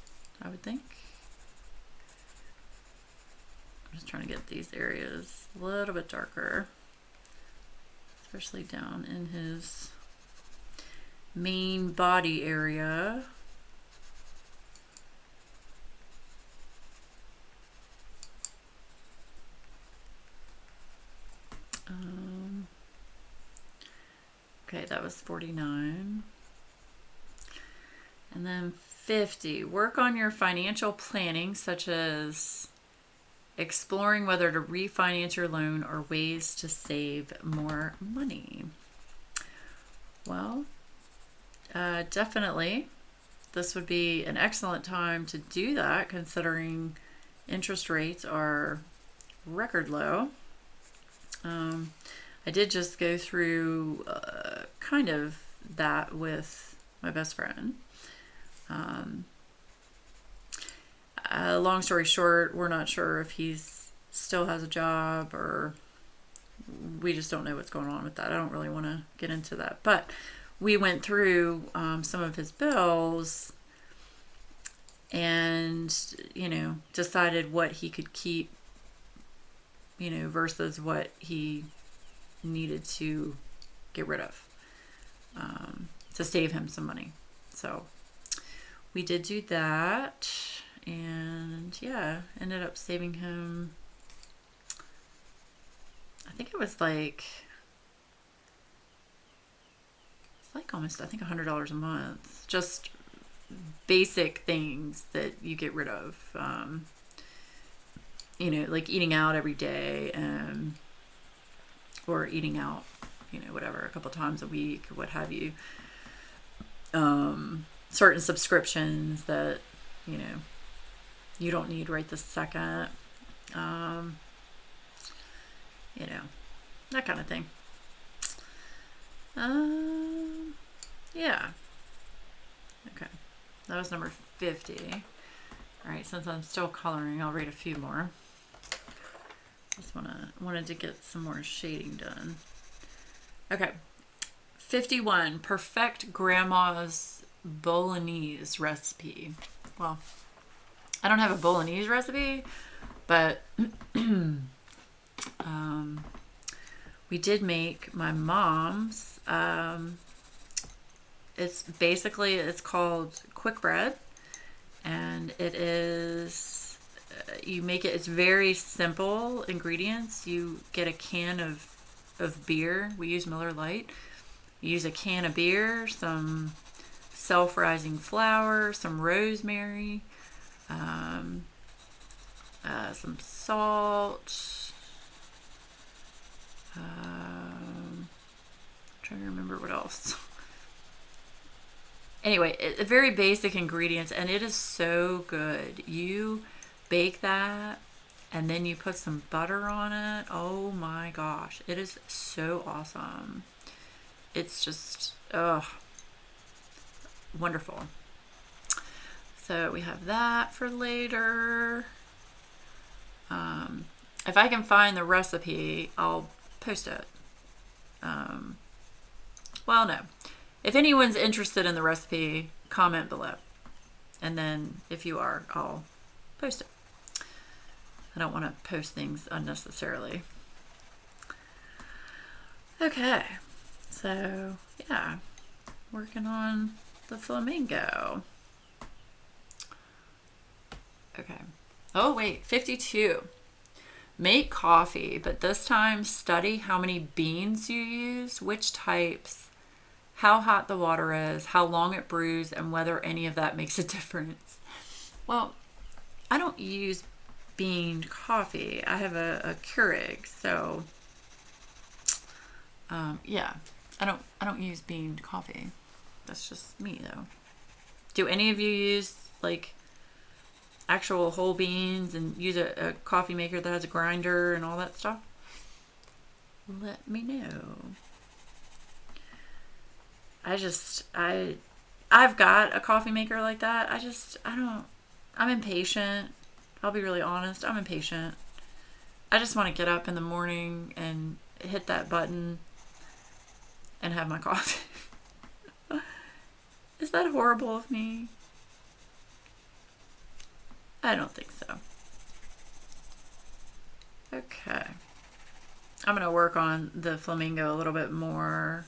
I would think. I'm just trying to get these areas a little bit darker, especially down in his main body area. Okay, that was 49. And then 50, work on your financial planning, such as exploring whether to refinance your loan or ways to save more money. Well, definitely this would be an excellent time to do that, considering interest rates are record low. I did just go through kind of that with my best friend. Long story short, we're not sure if he's still has a job, or we just don't know what's going on with that. I don't really want to get into that, but we went through some of his bills and, you know, decided what he could keep, you know, versus what he needed to get rid of to save him some money. So we did do that, and yeah, ended up saving him, I think it was like almost, I think $100 a month, just basic things that you get rid of, you know, like eating out every day, or eating out, you know, whatever, a couple times a week or what have you. Certain subscriptions that, you know, you don't need right this second. You know, that kind of thing. Yeah. Okay. That was number 50. All right, since I'm still coloring, I'll read a few more. Just wanted to get some more shading done. Okay. 51, perfect grandma's bolognese recipe. Well, I don't have a bolognese recipe, but we did make my mom's. It's called quick bread, and it is, you make it, it's very simple ingredients. You get a can of beer. We use Miller Lite. You use a can of beer, some self-rising flour, some rosemary, some salt. I'm trying to remember what else. Anyway, very basic ingredients, and it is so good. You bake that, and then you put some butter on it. Oh my gosh, it is so awesome. It's just, wonderful. So we have that for later. If I can find the recipe, I'll post it. Well, no. If anyone's interested in the recipe, comment below. And then if you are, I'll post it. I don't want to post things unnecessarily. Okay. So, yeah. Working on the flamingo. Okay. Oh, wait. 52. Make coffee, but this time study how many beans you use, which types, how hot the water is, how long it brews, and whether any of that makes a difference. Well, I don't use bean coffee. I have a Keurig, so yeah. I don't use bean coffee. That's just me though. Do any of you use like actual whole beans and use a coffee maker that has a grinder and all that stuff? Let me know. I've got a coffee maker like that. I'm impatient. I'll be really honest. I'm impatient. I just want to get up in the morning and hit that button and have my coffee. Is that horrible of me? I don't think so. Okay. I'm going to work on the flamingo a little bit more,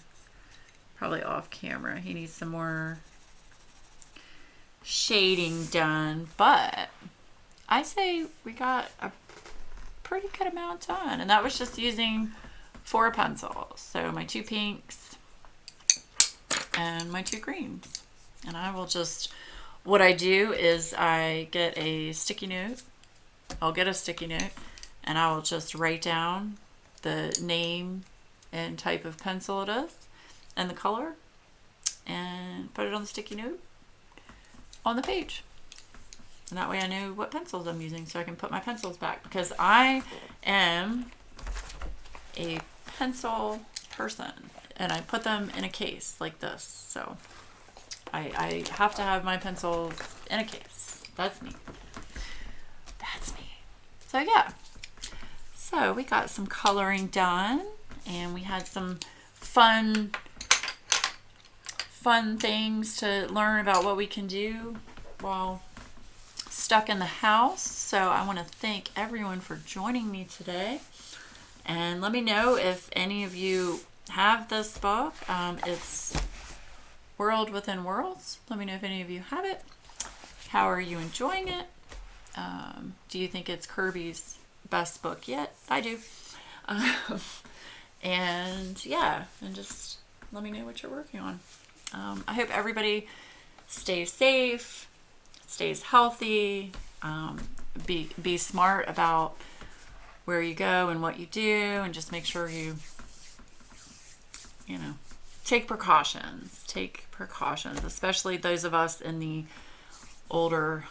probably off camera. He needs some more shading done, but I say we got a pretty good amount done, and that was just using 4 pencils. So my 2 pinks and my 2 greens. And I will just, what I do is I get a sticky note. I'll get a sticky note and I will just write down the name and type of pencil it is and the color and put it on the sticky note on the page. And that way I know what pencils I'm using so I can put my pencils back, because I am a pencil person and I put them in a case like this. So I have to have my pencils in a case. That's me. That's me. So yeah. So we got some coloring done and we had some fun things to learn about what we can do while stuck in the house. So I want to thank everyone for joining me today. And let me know if any of you have this book. It's World Within Worlds. Let me know if any of you have it. How are you enjoying it? Do you think it's Kerby's best book yet? I do. And yeah, and just let me know what you're working on. I hope everybody stays safe, stays healthy, be smart about where you go and what you do, and just make sure you know, take precautions, especially those of us in the older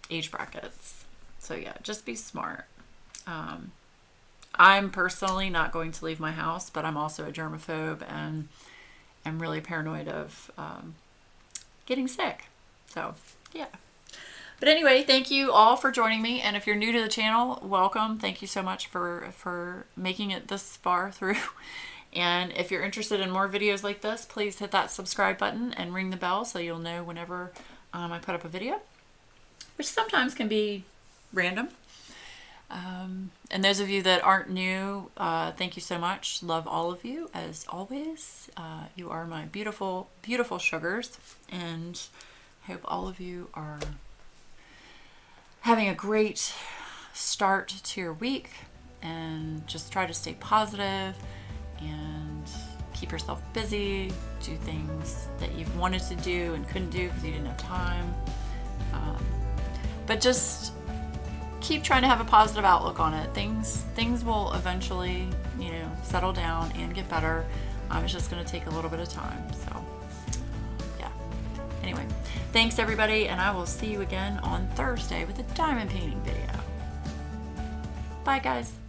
age brackets. So yeah, just be smart. I'm personally not going to leave my house, but I'm also a germaphobe and I'm really paranoid of getting sick. So yeah. But anyway, thank you all for joining me. And if you're new to the channel, welcome. Thank you so much for making it this far through. And if you're interested in more videos like this, please hit that subscribe button and ring the bell so you'll know whenever I put up a video, which sometimes can be random. And those of you that aren't new, thank you so much. Love all of you as always. You are my beautiful, beautiful sugars, and I hope all of you are having a great start to your week, and just try to stay positive and keep yourself busy. Do things that you've wanted to do and couldn't do because you didn't have time. But just keep trying to have a positive outlook on it. Things will eventually, you know, settle down and get better. It's just going to take a little bit of time. So yeah. Anyway, thanks everybody, and I will see you again on Thursday with a diamond painting video. Bye guys.